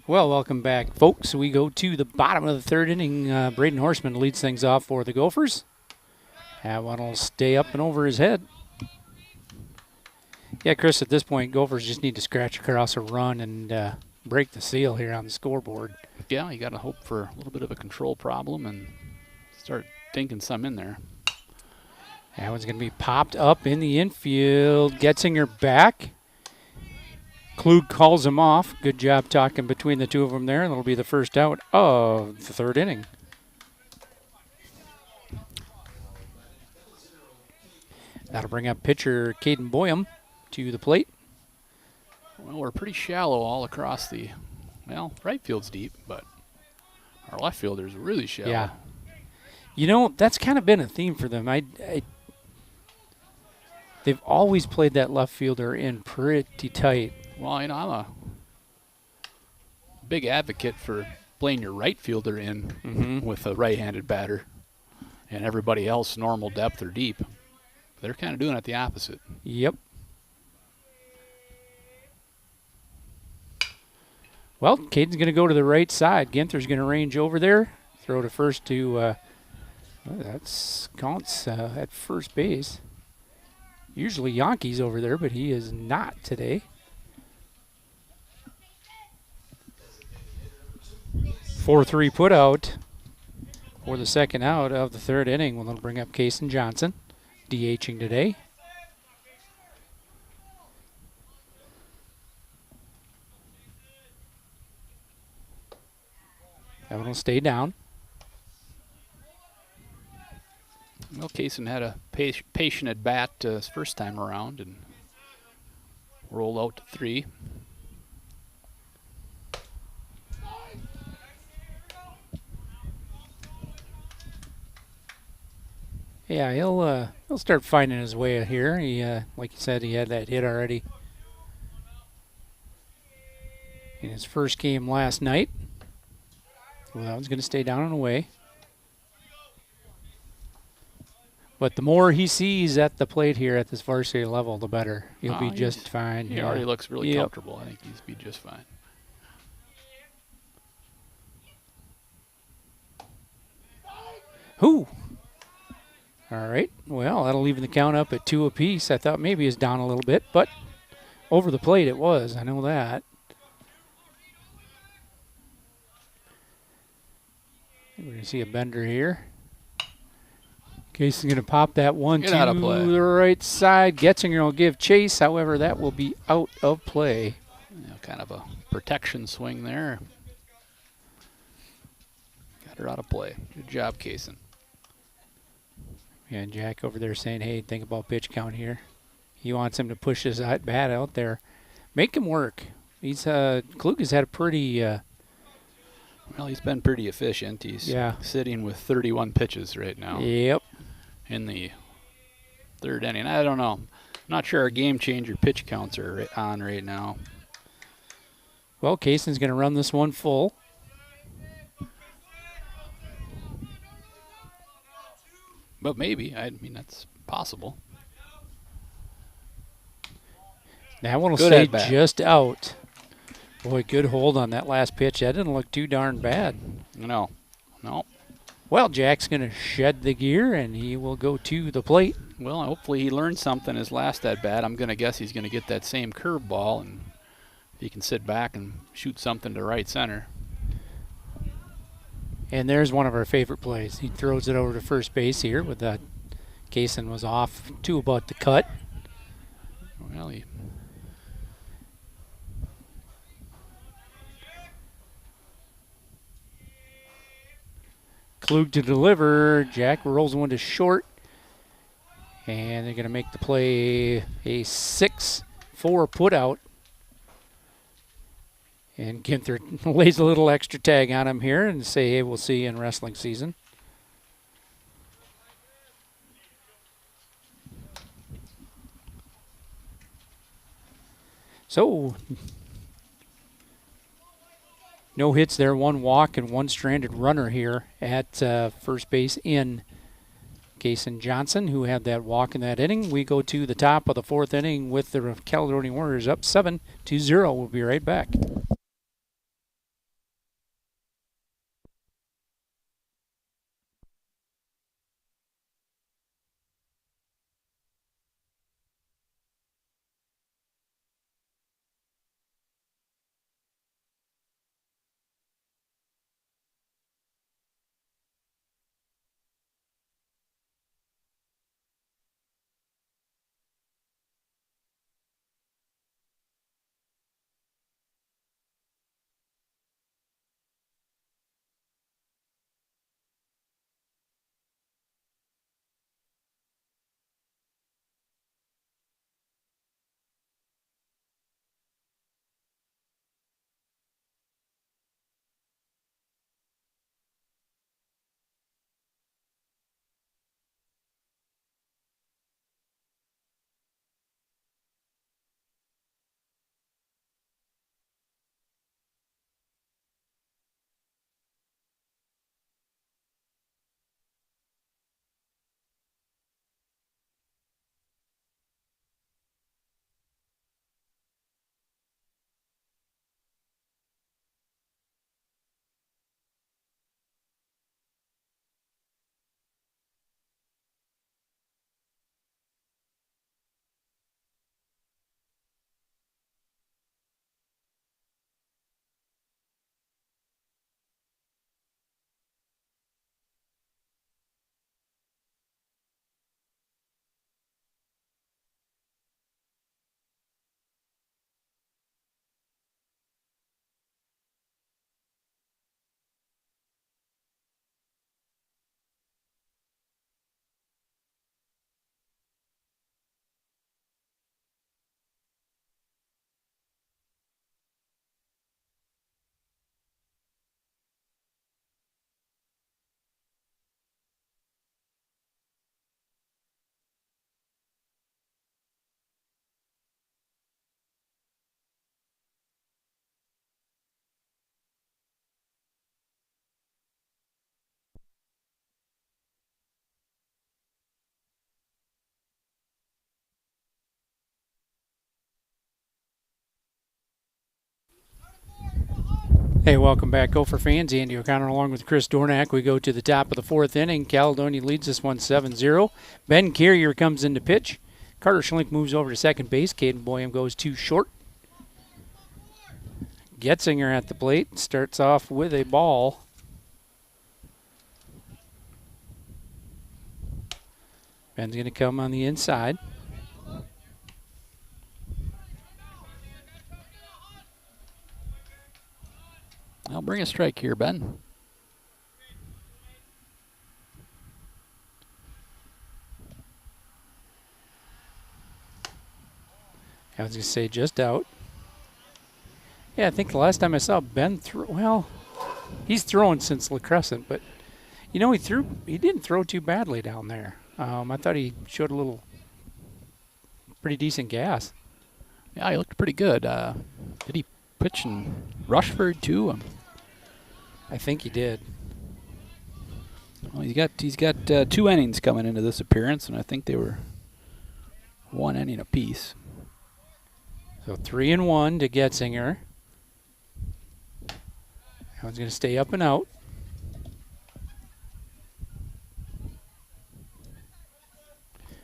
Well, welcome back, folks. We go to the bottom of the third inning. Braden Horseman leads things off for the Gophers. That one will stay up and over his head. Yeah, Chris, at this point, Gophers just need to scratch across a run and break the seal here on the scoreboard. Yeah, you got to hope for a little bit of a control problem and start dinking some in there. That one's going to be popped up in the infield. Getzinger back. Klug calls him off. Good job talking between the two of them there, and it'll be the first out of the third inning. That'll bring up pitcher Caden Boyum to the plate. Well, we're pretty shallow all across the, well, right field's deep, but our left fielder's really shallow. Yeah. You know, that's kind of been a theme for them. They've always played that left fielder in pretty tight. Well, you know, I'm a big advocate for playing your right fielder in with a right-handed batter and everybody else normal depth or deep. They're kind of doing it the opposite. Yep. Well, Caden's going to go to the right side. Ginther's going to range over there. Throw to first to, that's counts at first base. Usually Yankees over there, but he is not today. 4-3 put out for the second out of the third inning. We'll bring up Kason Johnson, DHing today. That one will stay down. Well, Kaysen had a patient at bat his first time around and rolled out to 3. Yeah, he'll start finding his way here. He, like you said, he had that hit already in his first game last night. Well, that one's going to stay down and away. But the more he sees at the plate here at this varsity level, the better. He'll be just fine. He already looks really comfortable. I think he's be just fine. Who? All right. Well, that'll leave the count up at 2 apiece. I thought maybe it's down a little bit, but over the plate it was. I know that. We're going to see a bender here. Casey's going to pop that one to the right side. Getzinger will give chase. However, that will be out of play. Yeah, kind of a protection swing there. Got her out of play. Good job, Kaysen. Yeah, Jack over there saying, hey, think about pitch count here. He wants him to push his bat out there. Make him work. He's Klug has had a pretty... well, he's been pretty efficient. He's sitting with 31 pitches right now. Yep. In the third inning. I don't know. I'm not sure our game changer pitch counts are on right now. Well, Kaysen's going to run this one full. But maybe. I mean, that's possible. That one will stay just out. Boy, good hold on that last pitch. That didn't look too darn bad. No. Well, Jack's going to shed the gear, and he will go to the plate. Well, hopefully he learned something his last at-bat. I'm going to guess he's going to get that same curveball, and he can sit back and shoot something to right center. And there's one of our favorite plays. He throws it over to first base here with that. Kaysen was off to about the cut. Well, he... Klug to deliver. Jack rolls one to short. And they're going to make the play a 6-4 put out. And Ginther lays a little extra tag on him here and say, hey, we'll see you in wrestling season. So, no hits there, 1 walk and 1 stranded runner here at first base in Kason Johnson, who had that walk in that inning. We go to the top of the 4th inning with the Caledonia Warriors up 7-0. We'll be right back. Hey, welcome back, Gopher fans. Andy O'Connor along with Chris Dornack. We go to the top of the fourth inning. Caledonia leads this one 7-0. Ben Carrier comes into pitch. Carter Schlink moves over to second base. Caden Boyum goes too short. Getzinger at the plate starts off with a ball. Ben's going to come on the inside. I'll bring a strike here, Ben. I was going to say just out. Yeah, I think the last time I saw Ben throw, well, he's thrown since La Crescent, but you know, he didn't throw too badly down there. I thought he showed a little pretty decent gas. Yeah, he looked pretty good. Did he pitch in Rushford too? I think he did. Well, he's got 2 innings coming into this appearance, and I think they were 1 inning apiece. So 3-1 to Getzinger. That one's going to stay up and out.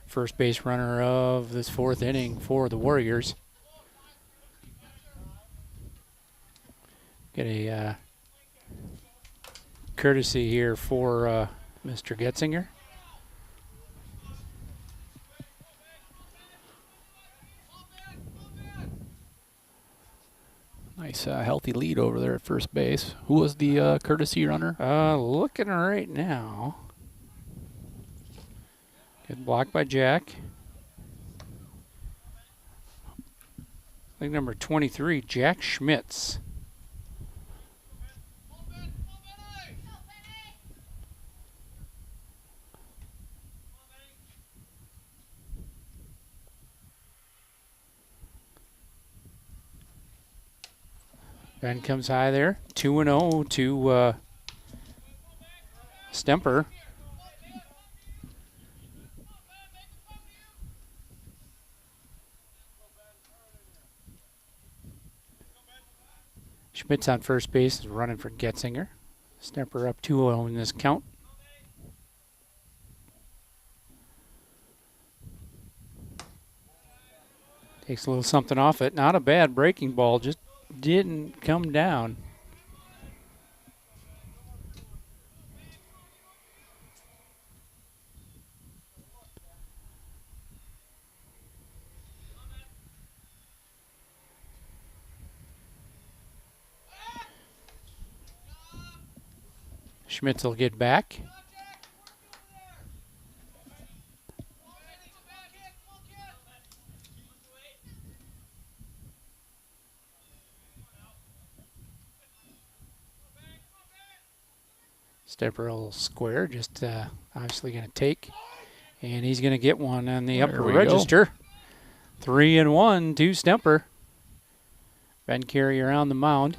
First base runner of this fourth inning for the Warriors. Get a courtesy here for Mr. Getzinger. Nice healthy lead over there at first base. Who was the courtesy runner? Looking right now. Good block by Jack. I think number 23, Jack Schmitz. Ben comes high there. 2-0 to Stemper. Schmitz on first base is running for Getzinger. Stemper up 2-0 in this count. Takes a little something off it. Not a bad breaking ball, just didn't come down. Schmitz will get back. Stepper a little square, just obviously going to take. And he's going to get one on the upper register. 3-1 to Stemper. Ben Carrier on the mound.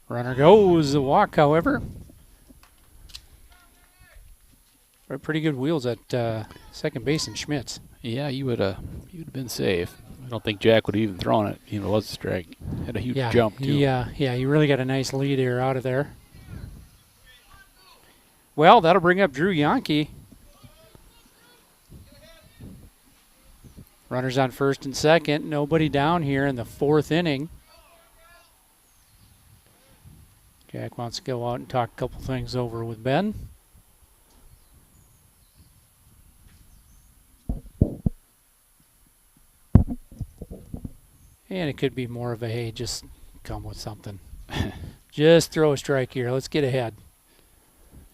Runner goes, a walk, however. Pretty good wheels at second base in Schmitz. Yeah, you would have been safe. I don't think Jack would have even thrown it. Even if it was a strike. Had a huge jump too. Yeah, you really got a nice lead here out of there. Well, that'll bring up Drew Yonke. Runners on first and second. Nobody down here in the fourth inning. Jack wants to go out and talk a couple things over with Ben. And it could be more of a, hey, just come with something. Just throw a strike here. Let's get ahead.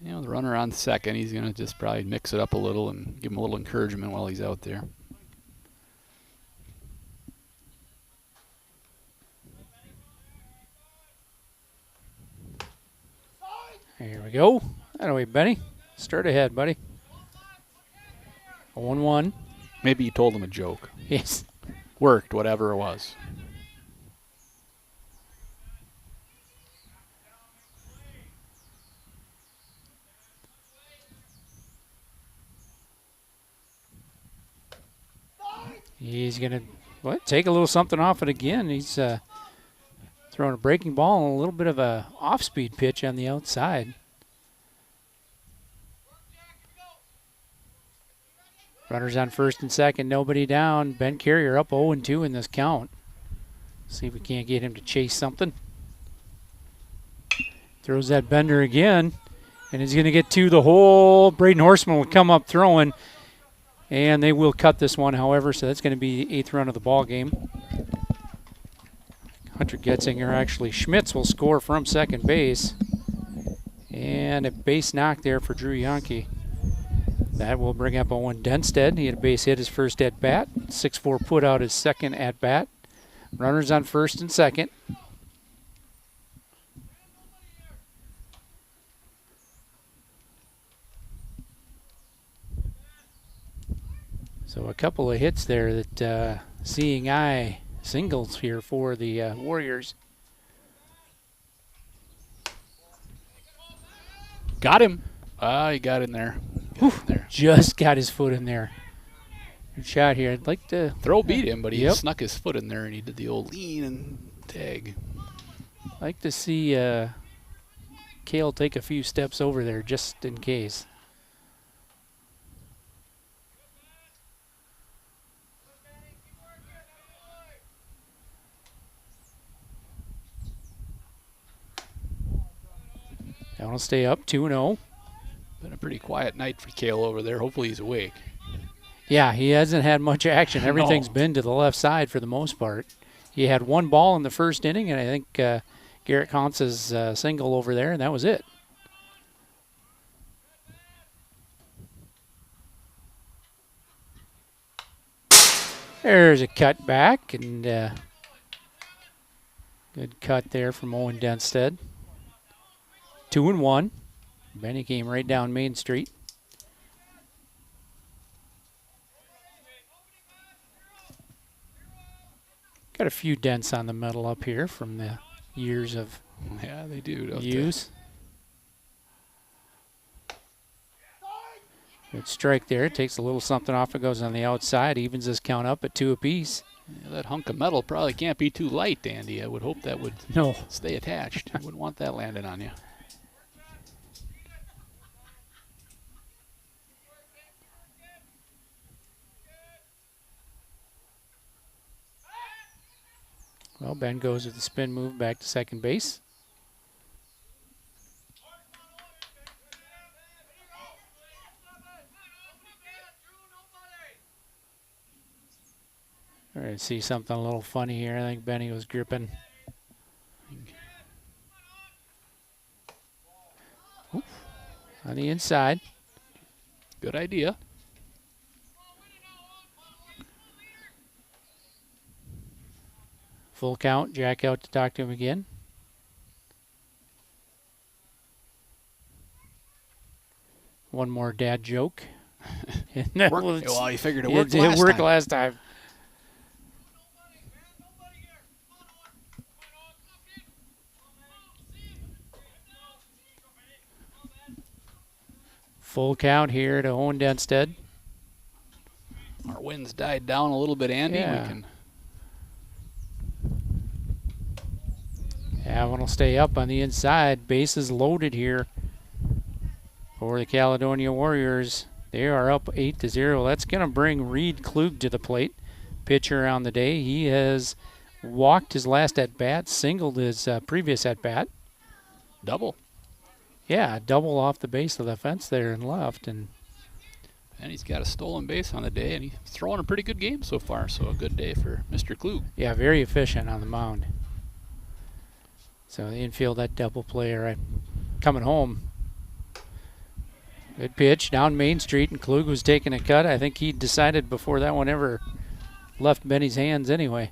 You know, the runner on second, he's going to just probably mix it up a little and give him a little encouragement while he's out there. Here we go. That way, Benny. Start ahead, buddy. 1-1. Maybe you told him a joke. Yes. Worked, whatever it was. He's going to take a little something off it again. He's throwing a breaking ball and a little bit of a off-speed pitch on the outside. Runners on first and second, nobody down. Ben Carrier up 0-2 in this count. See if we can't get him to chase something. Throws that bender again, and he's going to get to the hole. Braden Horseman will come up throwing, and they will cut this one, however, so that's going to be the 8th run of the ball game. Hunter Getzinger, actually, Schmitz will score from second base. And a base knock there for Drew Yonke. That will bring up Owen Denstead. He had a base hit his first at-bat. 6-4 put out his second at-bat. Runners on first and second. So a couple of hits there that seeing eye singles here for the Warriors. Got him. He got in there. Just got his foot in there. Good shot here. I'd like to throw beat him, but he snuck his foot in there and he did the old lean and tag. I'd like to see Cale take a few steps over there just in case. That will stay up 2-0. Been a pretty quiet night for Cale over there. Hopefully he's awake. Yeah, he hasn't had much action. Everything's been to the left side for the most part. He had one ball in the first inning, and I think Garrett Conce's single over there, and that was it. There's a cut back, and good cut there from Owen Denstead. 2-1. Benny came right down Main Street. Got a few dents on the metal up here from the years of they do, use. Good strike there. Takes a little something off. It goes on the outside. Evens this count up at 2 apiece. Yeah, that hunk of metal probably can't be too light, Andy. I would hope that would stay attached. I wouldn't want that landing on you. Well, Ben goes with the spin move back to second base. All right, see something a little funny here. I think Benny was gripping. Oof. On the inside. Good idea. Full count. Jack out to talk to him again. One more dad joke. Well, he figured it worked last time. It worked last time. Full count here to Owen Denstead. Our wind's died down a little bit, Andy. Yeah. That one will stay up on the inside. Bases loaded here for the Caledonia Warriors. They are up 8-0. That's going to bring Reed Klug to the plate. Pitcher on the day. He has walked his last at-bat, singled his previous at-bat. Double. Yeah, double off the base of the fence there and left. And he's got a stolen base on the day, and he's throwing a pretty good game so far. So a good day for Mr. Klug. Yeah, very efficient on the mound. So the infield, that double play right coming home. Good pitch down Main Street, and Klug was taking a cut. I think he decided before that one ever left Benny's hands anyway.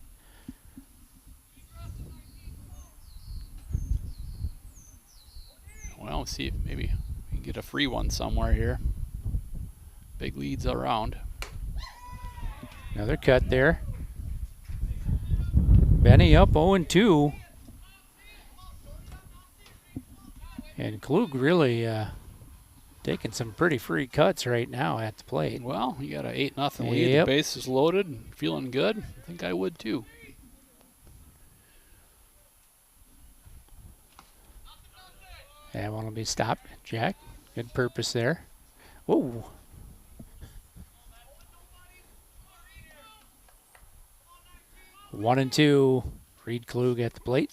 Well, let's see if maybe we can get a free one somewhere here. Big leads around. Another cut there. Benny up 0-2. And Klug really taking some pretty free cuts right now at the plate. Well, you got an 8-0 lead. Yep. The base is loaded and feeling good. I think I would too. That one will be stopped. Jack, good purpose there. Whoa. One and two. Reed Klug at the plate.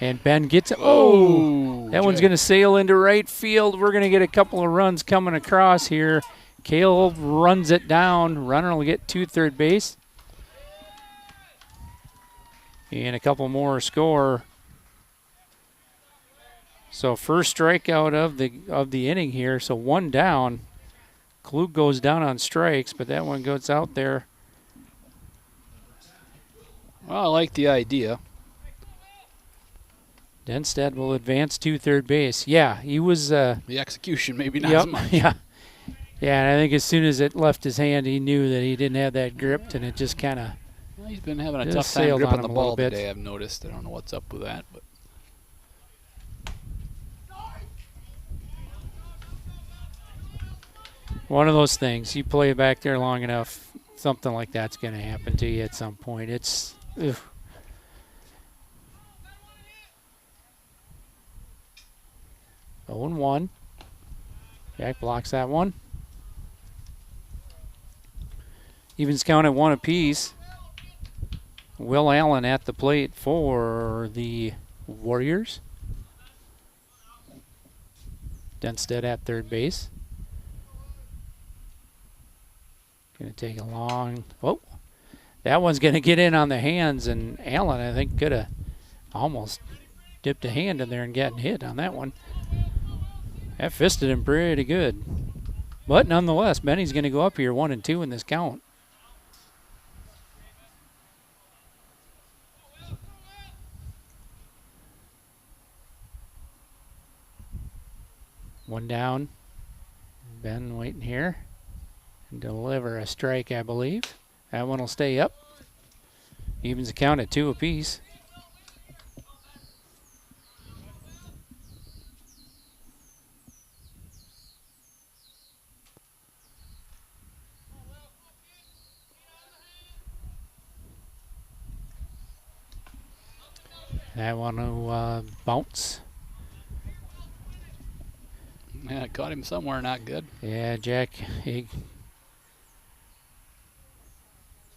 And Ben gets it. Oh, that one's going to sail into right field. We're going to get a couple of runs coming across here. Cale runs it down. Runner will get to third base. And a couple more score. So first strikeout of the inning here. So one down. Klug goes down on strikes, but that one goes out there. Well, I like the idea. Denstead will advance to third base. Yeah, he was. The execution maybe not as much. Yeah. Yeah, and I think as soon as it left his hand, he knew that he didn't have that gripped, and it just kind of. Well, he's been having a just tough time sailed gripping on the him a little ball bit. today, I've noticed. I don't know what's up with that, but. One of those things. You play back there long enough, something like that's going to happen to you at some point. It's. Ugh. Oh, 1. Jack blocks that one. Evens count at 1 apiece. Will Allen at the plate for the Warriors. Denstead at third base. Going to take a long. Oh, that one's going to get in on the hands, and Allen, I think, could have almost dipped a hand in there and gotten hit on that one. That fisted him pretty good. But nonetheless, Benny's going to go up here 1 and 2 in this count. One down. Ben waiting here. Deliver a strike, I believe. That one will stay up. Evens the count at 2 apiece. That one will bounce. Yeah, it caught him somewhere not good. Yeah, Jack,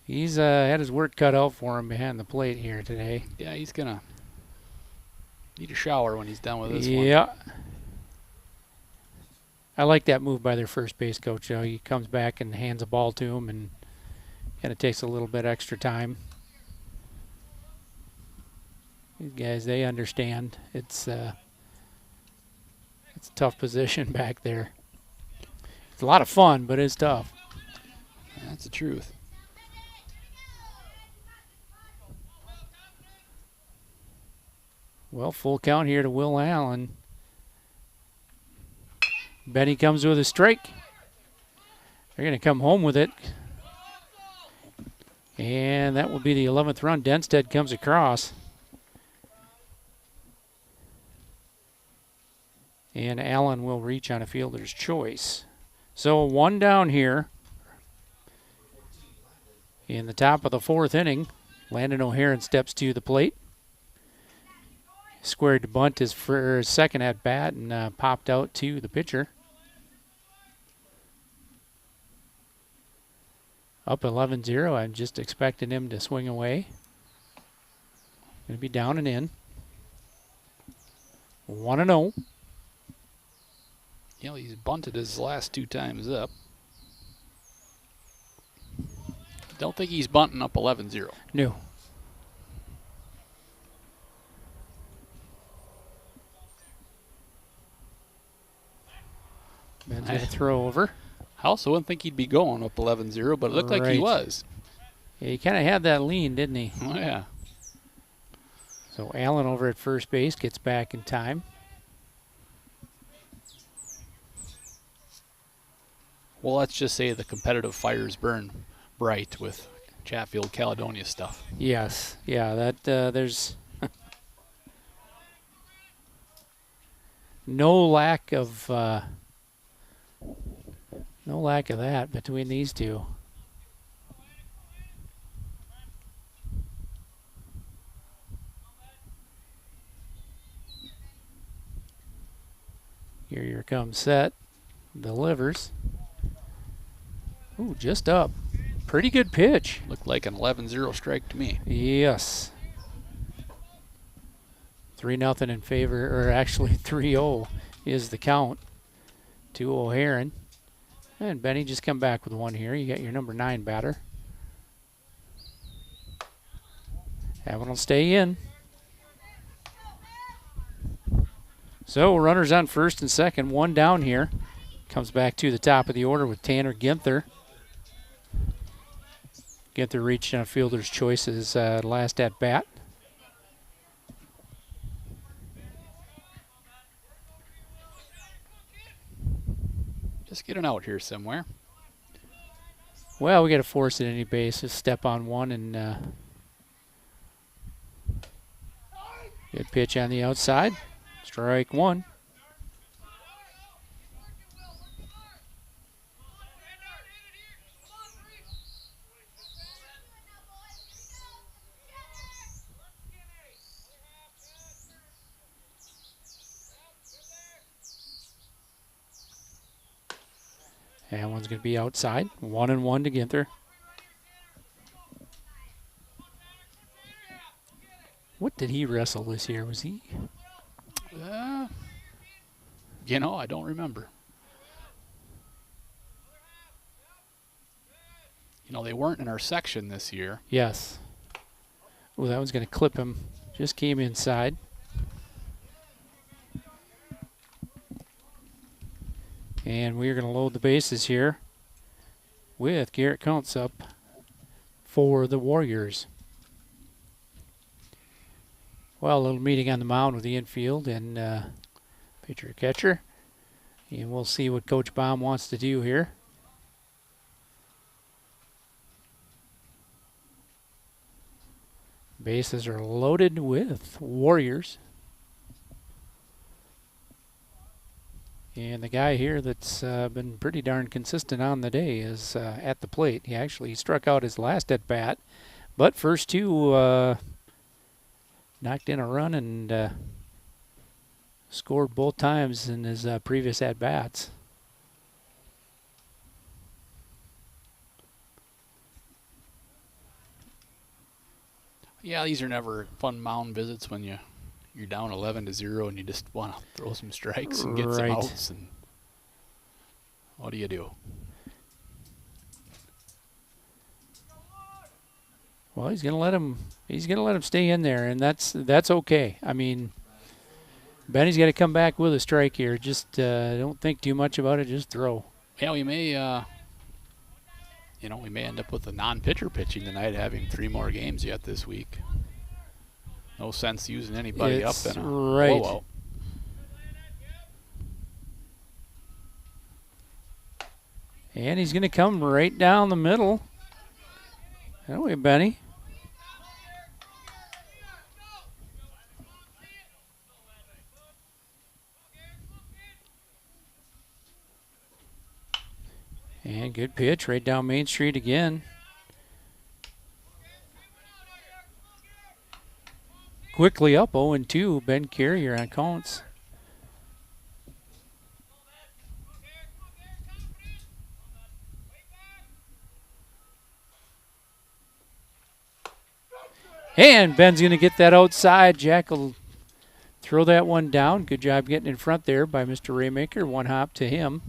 he's had his work cut out for him behind the plate here today. Yeah, he's going to need a shower when he's done with this one. Yeah. I like that move by their first base coach. He comes back and hands a ball to him and kind of takes a little bit extra time. These guys, they understand. It's a tough position back there. It's a lot of fun, but it's tough. That's the truth. Well, full count here to Will Allen. Benny comes with a strike. They're going to come home with it. And that will be the 11th run. Denstead comes across. And Allen will reach on a fielder's choice. So 1 down here. In the top of the 4th inning, Landon O'Haron steps to the plate. Squared to bunt his second at bat and popped out to the pitcher. Up 11-0. I'm just expecting him to swing away. Going to be down and in. 1-0. You know, he's bunted his last 2 times up. Don't think he's bunting up 11-0. No. Ben's going to throw over. I also wouldn't think he'd be going up 11-0, but it looked like he was. Yeah, he kind of had that lean, didn't he? Oh, yeah. So Allen over at first base gets back in time. Well, let's just say the competitive fires burn bright with Chatfield, Caledonia stuff. Yes, yeah, that there's no lack of that between these two. Here comes set, delivers. Ooh, just up. Pretty good pitch. Looked like an 11-0 strike to me. Yes. 3-0 in favor, or actually 3-0 is the count to O'Haron. And Benny just come back with one here. You got your number 9 batter. That one will stay in. So runners on first and second, one down here. Comes back to the top of the order with Tanner Ginther. Ginther reached on a fielder's choice his last at bat. Just get an out here somewhere. Well, we got to force it any base. Just step on one and good pitch on the outside. Strike one. And one's going to be outside. 1-1 to Ginther. What did he wrestle this year? Was he? You know, I don't remember. You know, they weren't in our section this year. Yes. Oh, that one's going to clip him. Just came inside. And we're going to load the bases here with Garrett Kuntz up for the Warriors. Well, a little meeting on the mound with the infield and pitcher-catcher. And we'll see what Coach Baum wants to do here. Bases are loaded with Warriors. And the guy here that's been pretty darn consistent on the day is at the plate. He actually struck out his last at bat, but first two knocked in a run and scored both times in his previous at bats. Yeah, these are never fun mound visits when you're down 11-0 and you just want to throw some strikes and get some outs. And what do you do? Well, he's gonna let him stay in there, and that's okay. I mean, Benny's got to come back with a strike here. Just don't think too much about it. Just throw. Yeah, we may we may end up with a non-pitcher pitching tonight, having 3 more games yet this week. No sense using anybody up in a blowout. And he's going to come right down the middle. That way, Benny. And good pitch right down Main Street again. Quickly up 0-2. Ben Carrier on Kuntz. And Ben's going to get that outside. Jack will throw that one down. Good job getting in front there by Mr. Raymaker. One hop to him.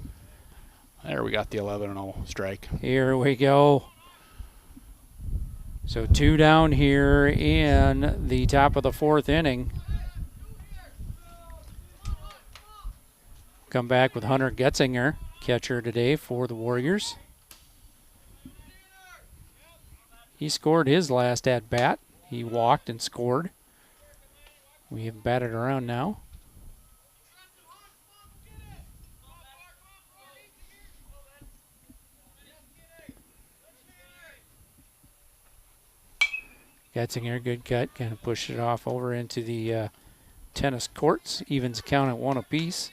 There we got the 11-0 strike. Here we go. So 2 down here in the top of the 4th inning. Come back with Hunter Getzinger, catcher today for the Warriors. He scored his last at bat. He walked and scored. We have batted around now. Getzinger, good cut. Kind of pushed it off over into the tennis courts. Evens the count at 1 apiece.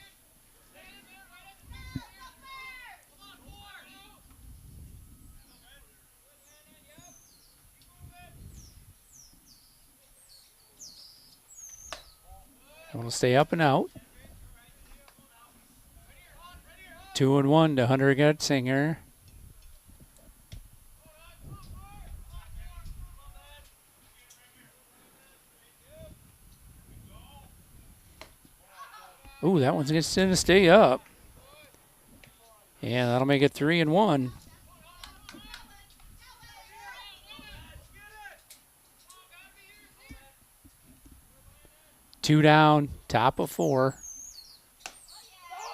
Want to stay up and out. 2-1 to Hunter Getzinger. Ooh, that one's going to stay up. Yeah, that'll make it 3-1. Two down, top of 4.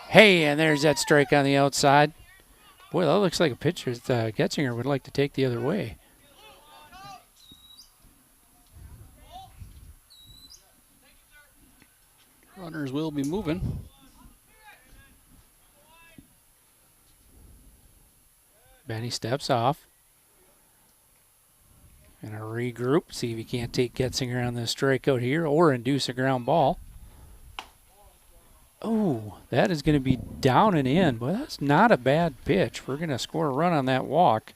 Hey, and there's that strike on the outside. Boy, that looks like a pitch that Getzinger would like to take the other way. Runners will be moving. Benny steps off. And a regroup, see if he can't take Getzinger on this strikeout here or induce a ground ball. Oh, that is going to be down and in. But that's not a bad pitch. We're going to score a run on that walk.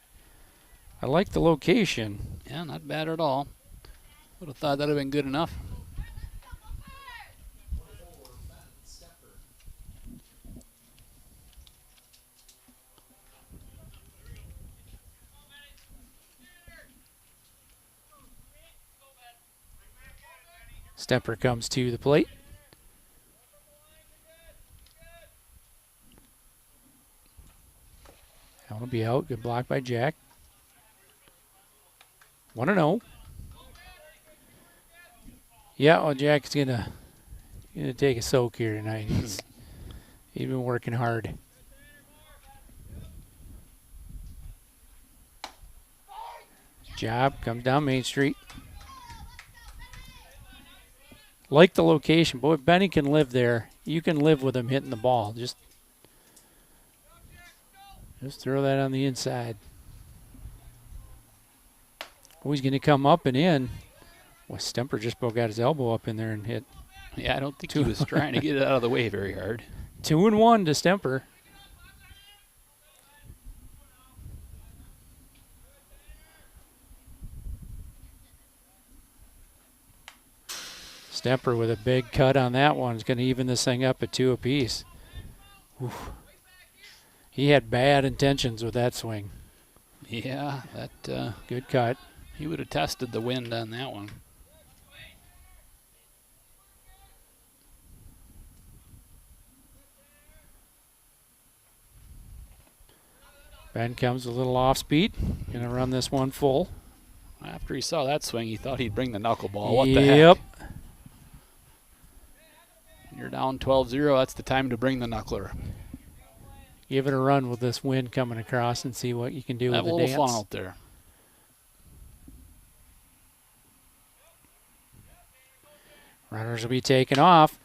I like the location. Yeah, not bad at all. Would have thought that would have been good enough. Stemper comes to the plate. That will be out. Good block by Jack. 1-0. Yeah, well, Jack's gonna take a soak here tonight. He's been working hard. Job comes down Main Street. Like the location. Boy, Benny can live there. You can live with him hitting the ball. Just throw that on the inside. Oh, he's going to come up and in. Well, Stemper just about got his elbow up in there and hit. Yeah, I don't think he was trying to get it out of the way very hard. 2-1 to Stemper. Stemper with a big cut on that one is going to even this thing up at 2 apiece. Oof. He had bad intentions with that swing. Yeah, that good cut. He would have tested the wind on that one. Ben comes a little off speed. Going to run this one full. After he saw that swing, he thought he'd bring the knuckleball. What the heck? Yep. You're down 12-0. That's the time to bring the knuckler. Give it a run with this wind coming across and see what you can do with the dance. Have a little fun out there. Runners will be taken off.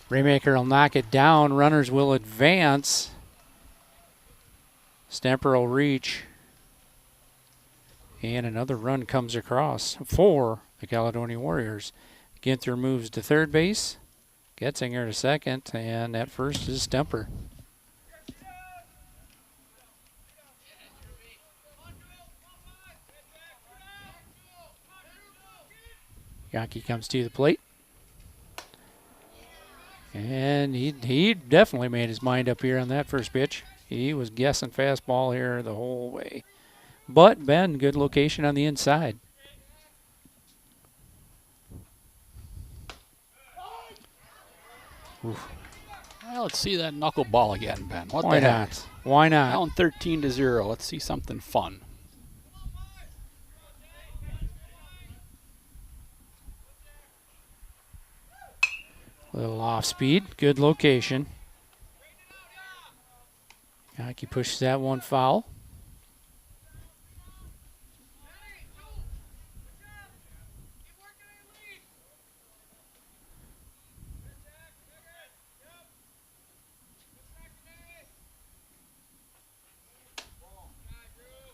Raymaker will knock it down. Runners will advance. Stemper will reach. And another run comes across for the Caledonia Warriors. Ginther moves to third base. Getzinger to second. And at first is Stemper. Yankee comes to the plate. And he definitely made his mind up here on that first pitch. He was guessing fastball here the whole way. But Ben, good location on the inside. Oof. Well, let's see that knuckleball again, Ben. What Why the heck? not? Why not? Down 13-0. Let's see something fun. Little off speed, good location. Yankee pushes that one foul.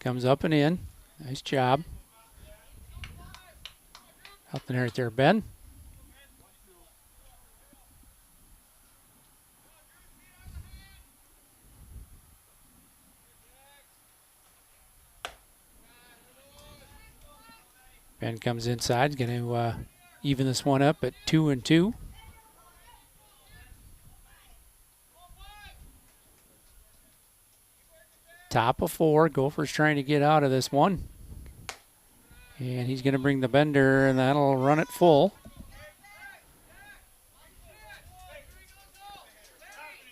Comes up and in. Nice job. Helping right there, Ben. Ben comes inside, going to even this one up at 2-2. Top of 4. Gopher's trying to get out of this one. And he's going to bring the bender, and that'll run it full.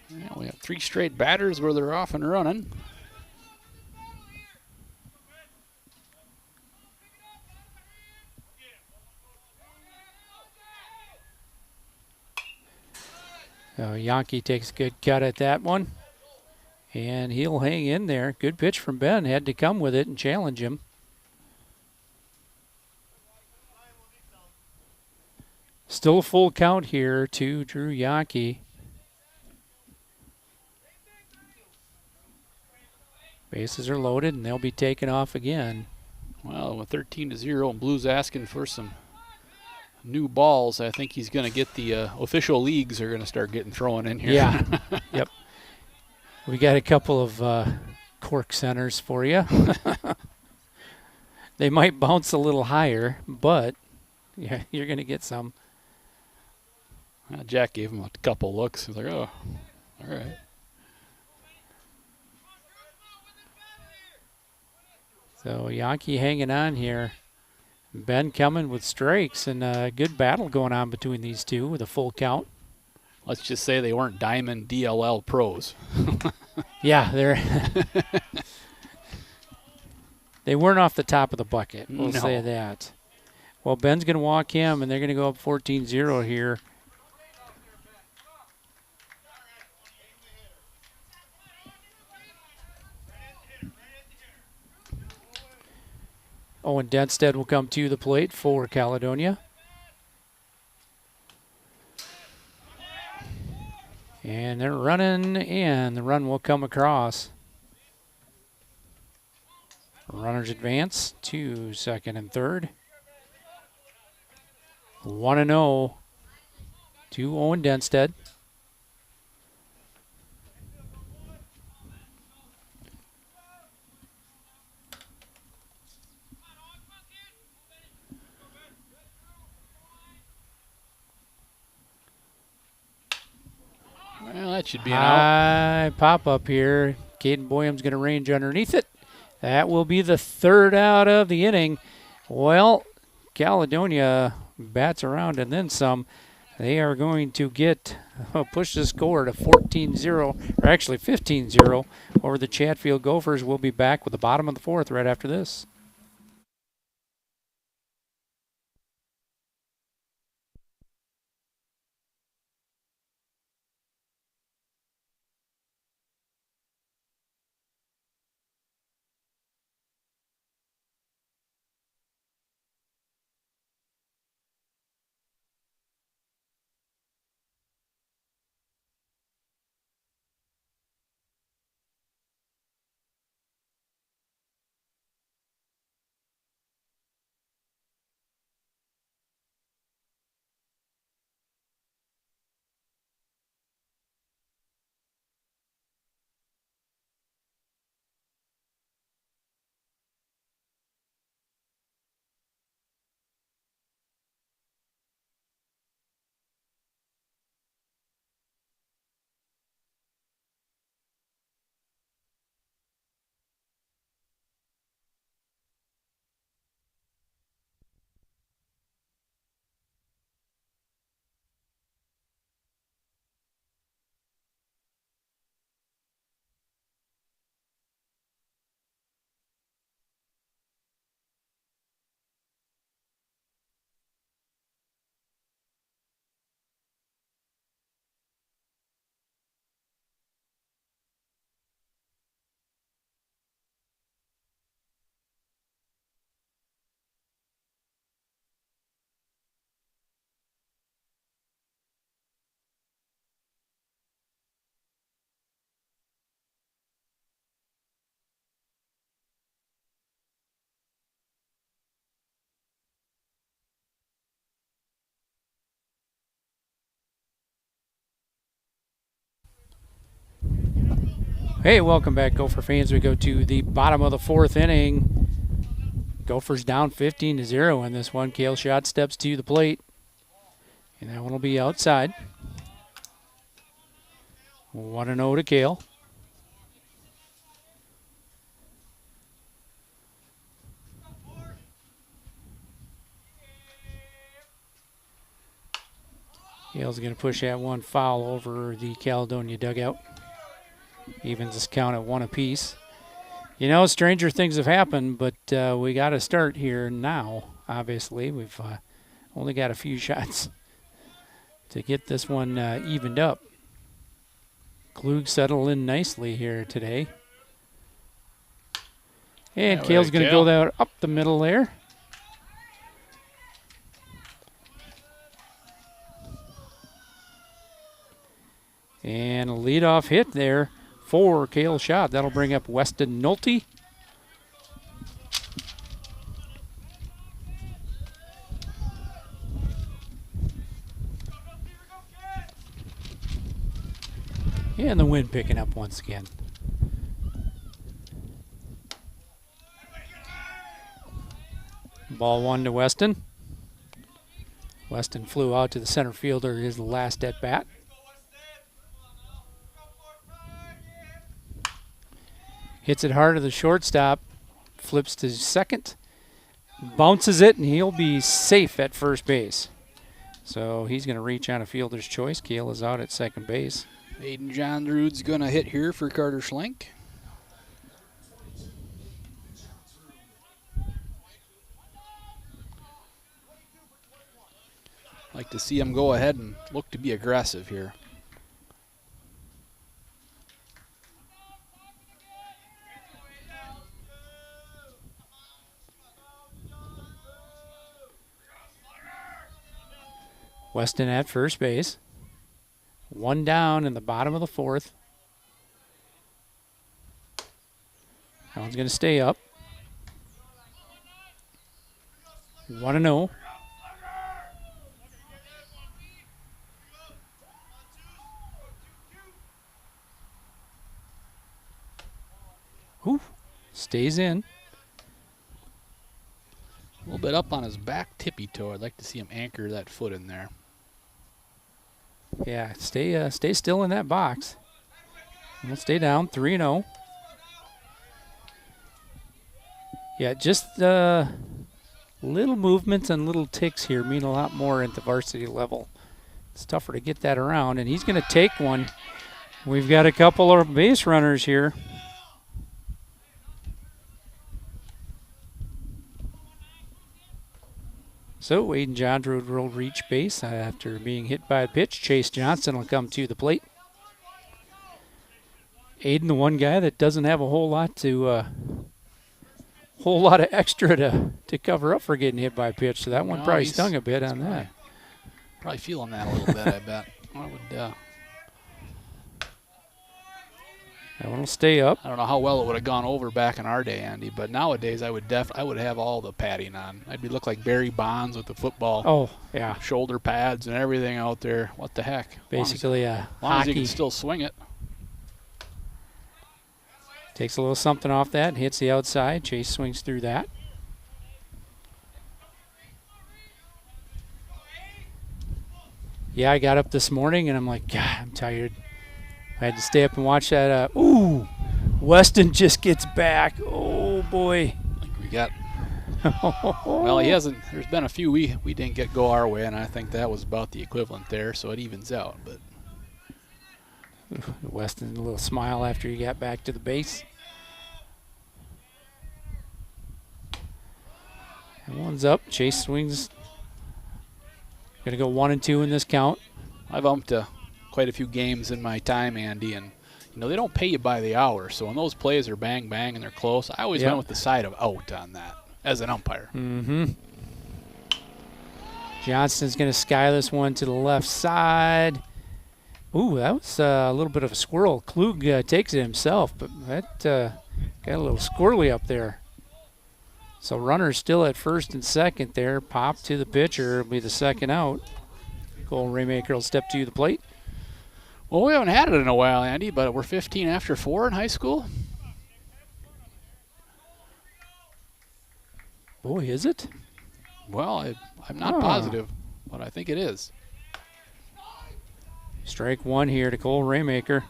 Yeah, we have 3 straight batters where they're off and running. So Yankee takes a good cut at that one. And he'll hang in there. Good pitch from Ben. Had to come with it and challenge him. Still a full count here to Drew Yankee. Bases are loaded, and they'll be taken off again. Well, with 13-0 and Blues asking for some new balls, I think he's going to get the official leagues are going to start getting thrown in here. Yeah. Yep. We got a couple of cork centers for you. They might bounce a little higher, but yeah, you're going to get some. Jack gave him a couple looks. He's like, oh, all right. So Yankee hanging on here. Ben coming with strikes, and a good battle going on between these two with a full count. Let's just say they weren't Diamond DLL pros. Yeah, they weren't off the top of the bucket. We'll say that. Well, Ben's going to walk him, and they're going to go up 14-0 here. Owen Denstead will come to the plate for Caledonia. And they're running, and the run will come across. Runners advance to second and third. 1-0 to Owen Denstead. Well, that should be an out. High pop up here. Caden Boyum's going to range underneath it. That will be the third out of the inning. Well, Caledonia bats around and then some. They are going to push the score to 14-0, or actually 15-0 over the Chatfield Gophers. We'll be back with the bottom of the fourth right after this. Hey, welcome back, Gopher fans. We go to the bottom of the 4th inning. Gophers down 15-0 in this one. Cale Schott steps to the plate, and that one will be outside. 1-0 to Cale. Cale's going to push that one foul over the Caledonia dugout. Evens this count at 1 apiece. You know, stranger things have happened, but we got to start here now, obviously. We've only got a few shots to get this one evened up. Klug settled in nicely here today. And Cale's going to go that up the middle there. And a leadoff hit there for Cale Schott. That'll bring up Weston Nolte. And the wind picking up once again. Ball 1 to Weston. Weston flew out to the center fielder, his last at bat. Hits it hard to the shortstop, flips to second, bounces it, and he'll be safe at first base. So he's going to reach on a fielder's choice. Cale is out at second base. Aiden Johnsrud's going to hit here for Carter Schlink. Like to see him go ahead and look to be aggressive here. Weston at first base. 1 down in the bottom of the 4th. That one's going to stay up. 1-0. Ooh, stays in. A little bit up on his back tippy toe. I'd like to see him anchor that foot in there. Yeah, stay still in that box. We'll stay down, 3-0. Yeah, just little movements and little ticks here mean a lot more at the varsity level. It's tougher to get that around, and he's going to take one. We've got a couple of base runners here. So Aiden Johnsrud will reach base after being hit by a pitch. Chase Johnson will come to the plate. Aiden, the one guy that doesn't have a whole lot of extra to cover up for getting hit by a pitch. So that one probably stung a bit on that. Probably feeling that a little bit, I bet. I would. That one will stay up. I don't know how well it would have gone over back in our day, Andy, but nowadays I would have all the padding on. I'd look like Barry Bonds with the football. Oh, yeah. Shoulder pads and everything out there. What the heck? Basically as long as you can still swing it. Takes a little something off that, hits the outside. Chase swings through that. Yeah, I got up this morning and I'm like, God, I'm tired. I had to stay up and watch that. Ooh, Weston just gets back. Oh, boy. Like we got. Well, he hasn't. There's been a few we didn't get go our way, and I think that was about the equivalent there, so it evens out. But Weston, a little smile after he got back to the base. And one's up. Chase swings. Going to go 1-2 in this count. I've umped quite a few games in my time, Andy, and they don't pay you by the hour. So when those plays are bang bang and they're close, I always went with the side of out on that as an umpire. Mm-hmm. Johnston's going to sky this one to the left side. Ooh, that was a little bit of a squirrel. Klug takes it himself, but that got a little squirrely up there. So runner's still at first and second there. Pop to the pitcher. It'll be the second out. Cole Raymaker will step to the plate. Well, we haven't had it in a while, Andy, but we're 15 after 4 in high school. Boy, is it? Well, I'm not positive, but I think it is. Strike one here to Cole Raymaker.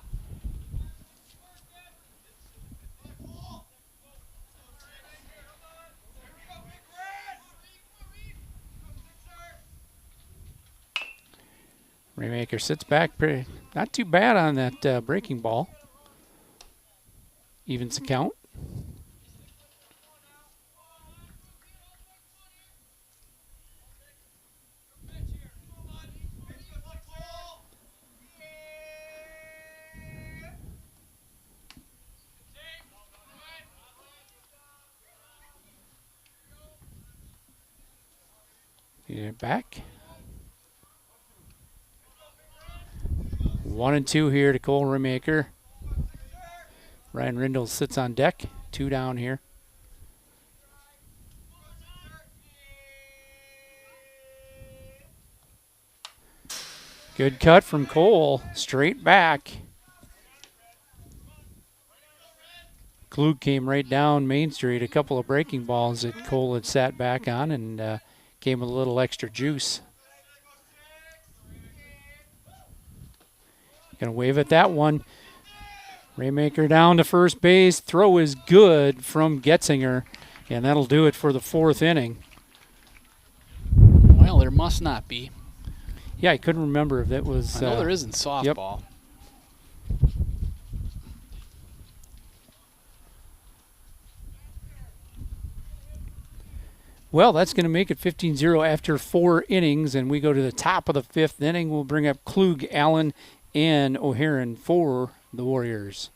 Raymaker sits back pretty, not too bad on that breaking ball. Evens the count. Get it back. 1-2 here to Cole Raymaker. Ryan Rindle sits on deck. 2 down here. Good cut from Cole. Straight back. Klug came right down Main Street. A couple of breaking balls that Cole had sat back on and came with a little extra juice. Gonna wave at that one. Raymaker down to first base. Throw is good from Getzinger, and that'll do it for the 4th inning. Well, there must not be. Yeah, I couldn't remember if that was. I know there isn't softball. Yep. Well, that's going to make it 15-0 after 4 innings, and we go to the top of the 5th inning. We'll bring up Klug, Allen, and O'Haron for the Warriors.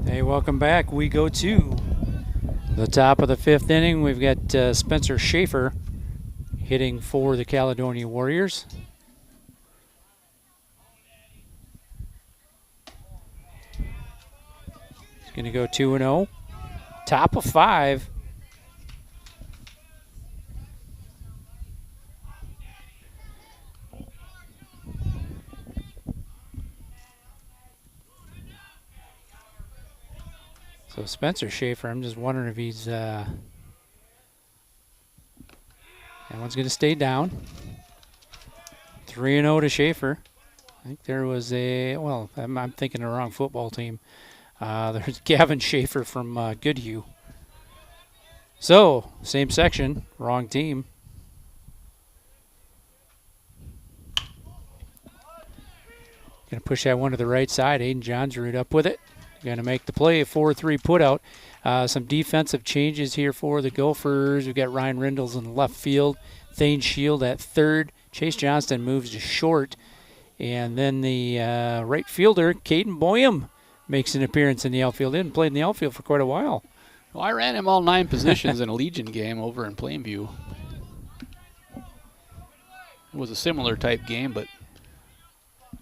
Hey, welcome back. We go to the top of the 5th inning. We've got Spencer Schaefer hitting for the Caledonia Warriors. He's going to go 2-0. Top of 5. So Spencer Schaefer, I'm just wondering if he's that one's going to stay down. 3-0 to Schaefer. I think there was I'm thinking the wrong football team. There's Gavin Schaefer from Goodhue. So, same section, wrong team. Going to push that one to the right side. Aiden Johnsrud up with it. Going to make the play, a 4-3 put out. Some defensive changes here for the Gophers. We've got Ryan Rindles in left field. Thane Shield at third. Chase Johnston moves to short. And then the right fielder, Caden Boyum, makes an appearance in the outfield. Didn't play in the outfield for quite a while. Well, I ran him all 9 positions in a Legion game over in Plainview. It was a similar type game, but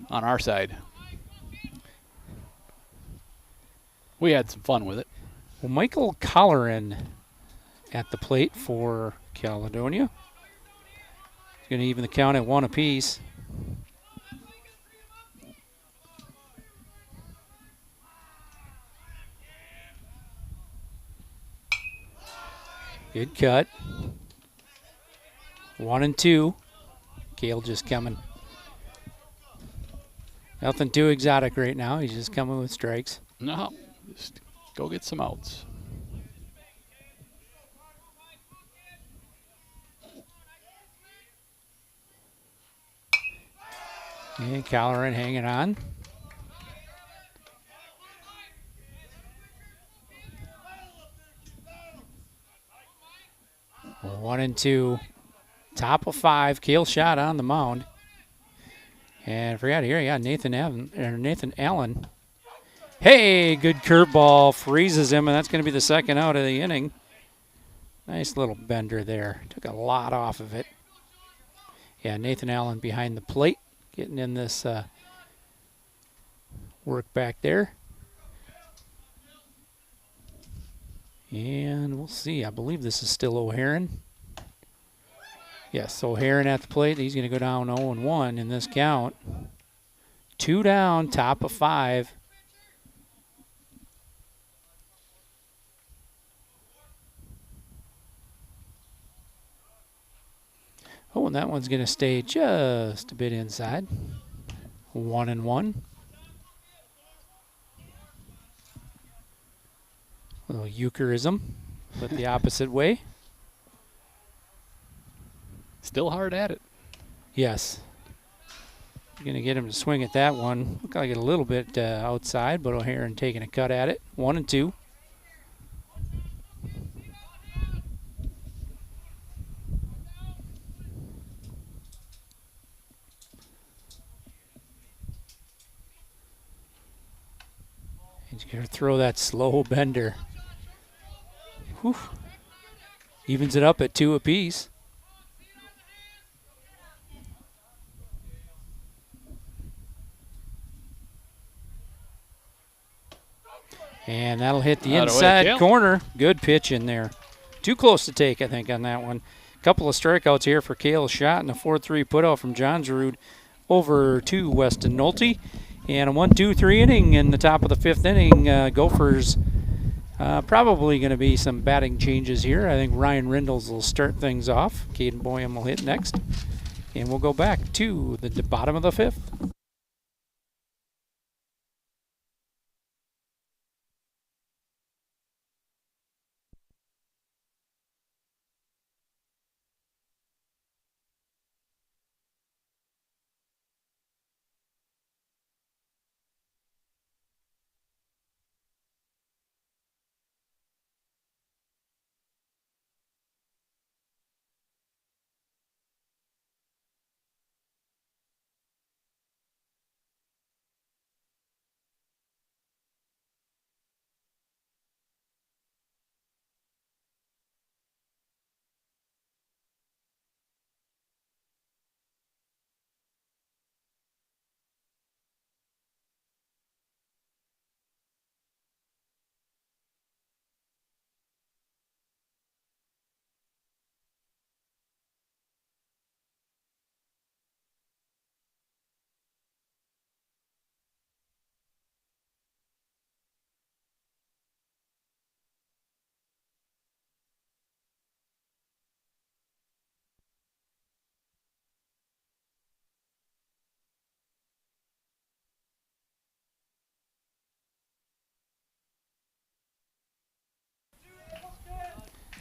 on our side. We had some fun with it. Well, Michael Colleran at the plate for Caledonia. He's going to even the count at 1 apiece. Good cut. 1-2. Cale just coming. Nothing too exotic right now. He's just coming with strikes. No, just go get some outs. And Colleran hanging on. Well, 1-2. Top of 5. Cale shot on the mound. And I forgot here, yeah, Nathan Allen. Hey, good curveball. Freezes him, and that's going to be the second out of the inning. Nice little bender there. Took a lot off of it. Yeah, Nathan Allen behind the plate, getting in this work back there. And we'll see. I believe this is still O'Haron. Yes, O'Haron at the plate. He's going to go down 0-1 in this count. 2 down, top of 5. Oh, and that one's going to stay just a bit inside. 1-1. A little eucharism, but the opposite way. Still hard at it. Yes. Going to get him to swing at that one. Looked like it a little bit outside, but O'Haron taking a cut at it. 1-2. He's going to throw that slow bender. Whew. Evens it up at 2 apiece. And that'll hit the inside corner. Good pitch in there. Too close to take, I think, on that one. Couple of strikeouts here for Cale Shot and a 4-3 putout from Johnsrud over to Weston Nolte. And a 1-2-3 inning in the top of the 5th inning. Gophers probably going to be some batting changes here. I think Ryan Rindles will start things off. Caden Boyum will hit next. And we'll go back to the bottom of the 5th.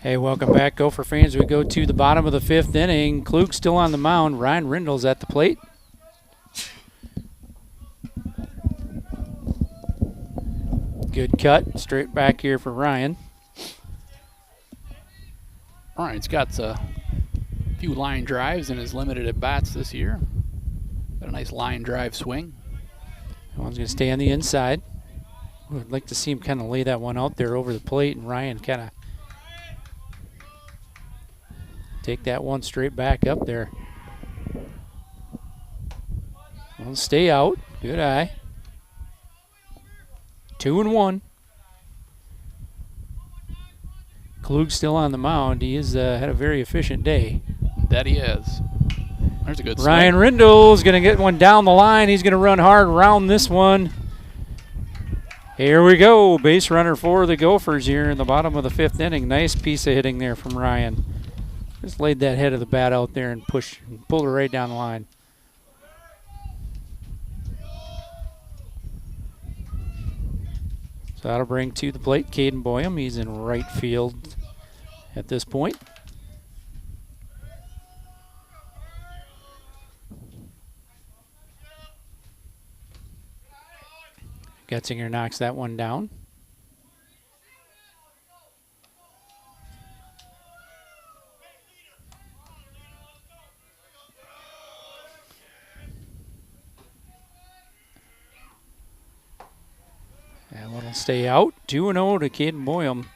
Hey, welcome back, Gopher fans. We go to the bottom of the 5th inning. Klug still on the mound. Ryan Rindles at the plate. Good cut. Straight back here for Ryan. Ryan's got a few line drives in his limited at-bats this year. Got a nice line drive swing. That one's going to stay on the inside. I'd like to see him kind of lay that one out there over the plate, and Ryan kind of take that one straight back up there. Well, stay out. Good eye. 2-1. Klug's still on the mound. He has had a very efficient day. That he is. There's a good swing. Ryan Rindle's going to get one down the line. He's going to run hard around this one. Here we go. Base runner for the Gophers here in the bottom of the 5th inning. Nice piece of hitting there from Ryan. Just laid that head of the bat out there and pulled it right down the line. So that'll bring to the plate Caden Boyum. He's in right field at this point. Getzinger knocks that one down. That one will stay out. 2-0 to Caden Boyum.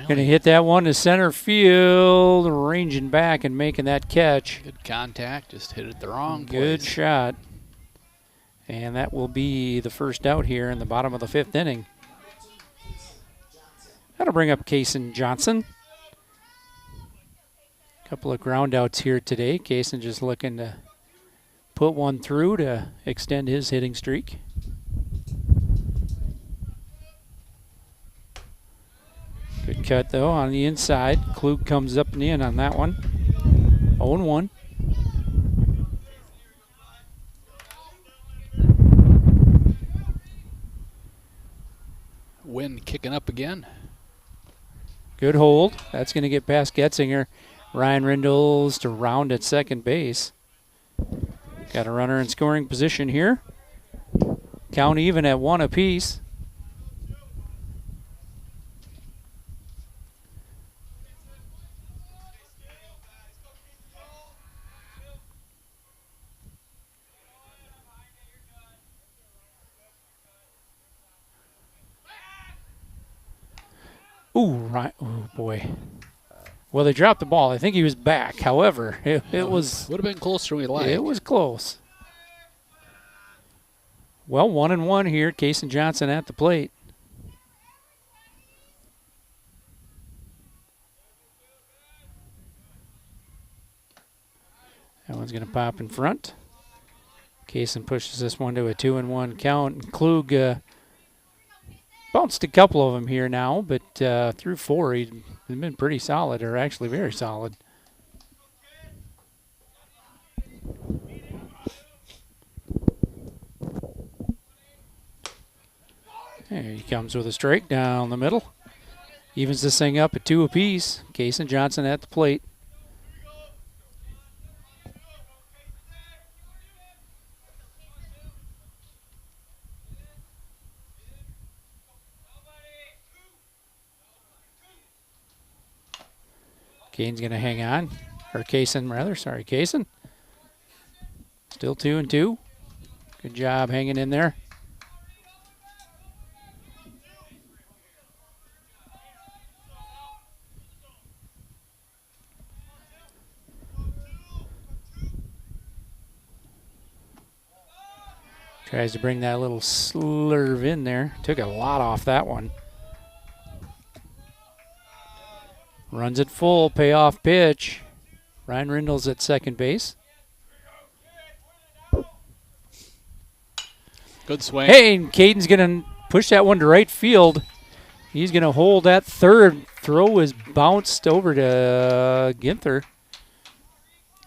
Going to hit that one to center field, ranging back and making that catch. Good contact, just hit it the wrong place. Good shot. And that will be the first out here in the bottom of the 5th inning. That'll bring up Kaysen Johnson. Couple of ground outs here today. Kaysen just looking to put one through to extend his hitting streak. Good cut, though, on the inside. Klug comes up and in on that one. 0-1. Wind kicking up again. Good hold. That's going to get past Getzinger. Ryan Rindles to round at second base. Got a runner in scoring position here. Count even at 1 apiece. Ooh, right. Oh, boy. Well, they dropped the ball. I think he was back. However, it was... Would have been closer than we like. It was close. Well, 1-1 here. Kaysen Johnson at the plate. That one's going to pop in front. Kaysen pushes this one to a 2-1 count. And Klug bounced a couple of them here now, but through 4, he's been pretty solid, or actually very solid. There he comes with a strike down the middle. Evens this thing up at 2 apiece. Kaysen Johnson at the plate. Kane's going to hang on. Or Kaysen, rather. Sorry, Kaysen. Still 2-2. Good job hanging in there. Tries to bring that little slurve in there. Took a lot off that one. Runs it full, payoff pitch. Ryan Rindle's at second base. Good swing. Hey, and Caden's going to push that one to right field. He's going to hold that third. Throw is bounced over to Ginther.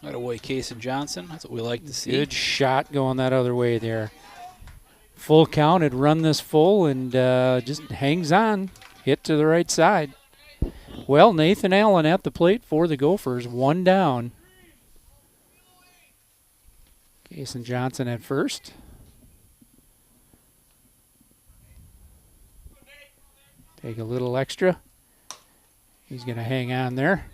That away, Kaysen Johnson. That's what we like to see. Good shot going that other way there. Full count, had run this full and just hangs on. Hit to the right side. Well, Nathan Allen at the plate for the Gophers, 1 down. Jason Johnson at first. Take a little extra. He's going to hang on there.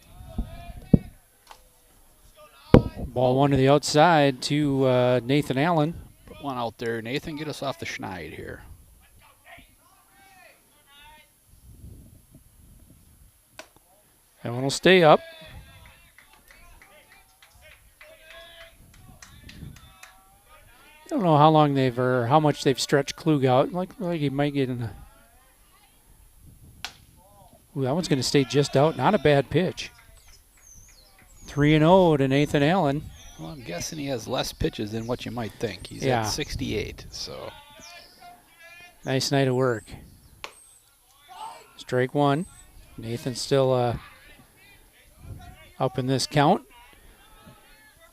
Ball one to the outside to Nathan Allen. Put one out there. Nathan, get us off the schneid here. That one will stay up. I don't know how long they've or how much they've stretched Klug out. Like he might get in a. Ooh, that one's going to stay just out. Not a bad pitch. 3-0 to Nathan Allen. Well, I'm guessing he has less pitches than what you might think. He's Yeah. at 68, so. Nice night of work. Strike one. Nathan's still up in this count.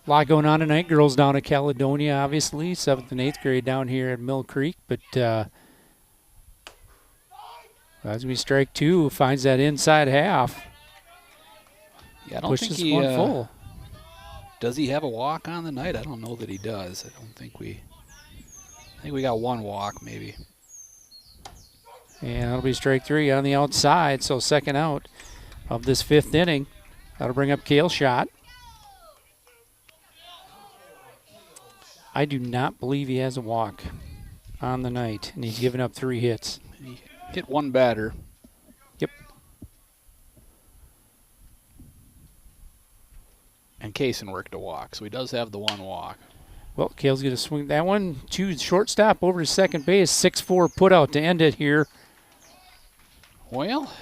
A lot going on tonight. Girls down at Caledonia, obviously. 7th and 8th grade down here at Mill Creek. But that's going to be strike two. Finds that inside half. Yeah, I don't Pushes think he one full. does. He have a walk on the night? I don't know that he does. I think we got one walk maybe. And that'll be strike three on the outside. So second out of this 5th inning. That'll bring up Cale Shot. I do not believe he has a walk on the night, and he's given up 3 hits. He hit one batter. Yep. And Kaysen worked a walk, so he does have the one walk. Well, Cale's going to swing that one to shortstop over to second base. 6-4 put out to end it here. Well,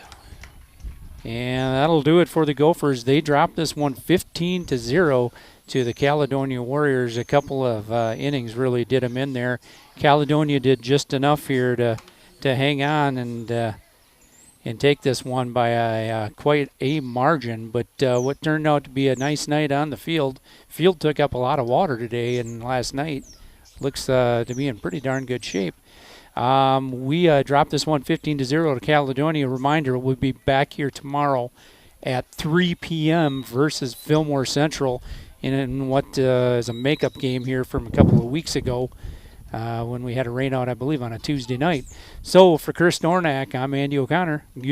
and that'll do it for the Gophers. They dropped this one 15-0 to the Caledonia Warriors. A couple of innings really did them in there. Caledonia did just enough here to hang on and take this one by quite a margin. But what turned out to be a nice night on the field. Field took up a lot of water today and last night. Looks to be in pretty darn good shape. We dropped this one 15-0 to Caledonia. Reminder, we'll be back here tomorrow at 3 p.m. versus Fillmore Central in what is a makeup game here from a couple of weeks ago when we had a rainout, I believe, on a Tuesday night. So for Chris Dornack, I'm Andy O'Connor.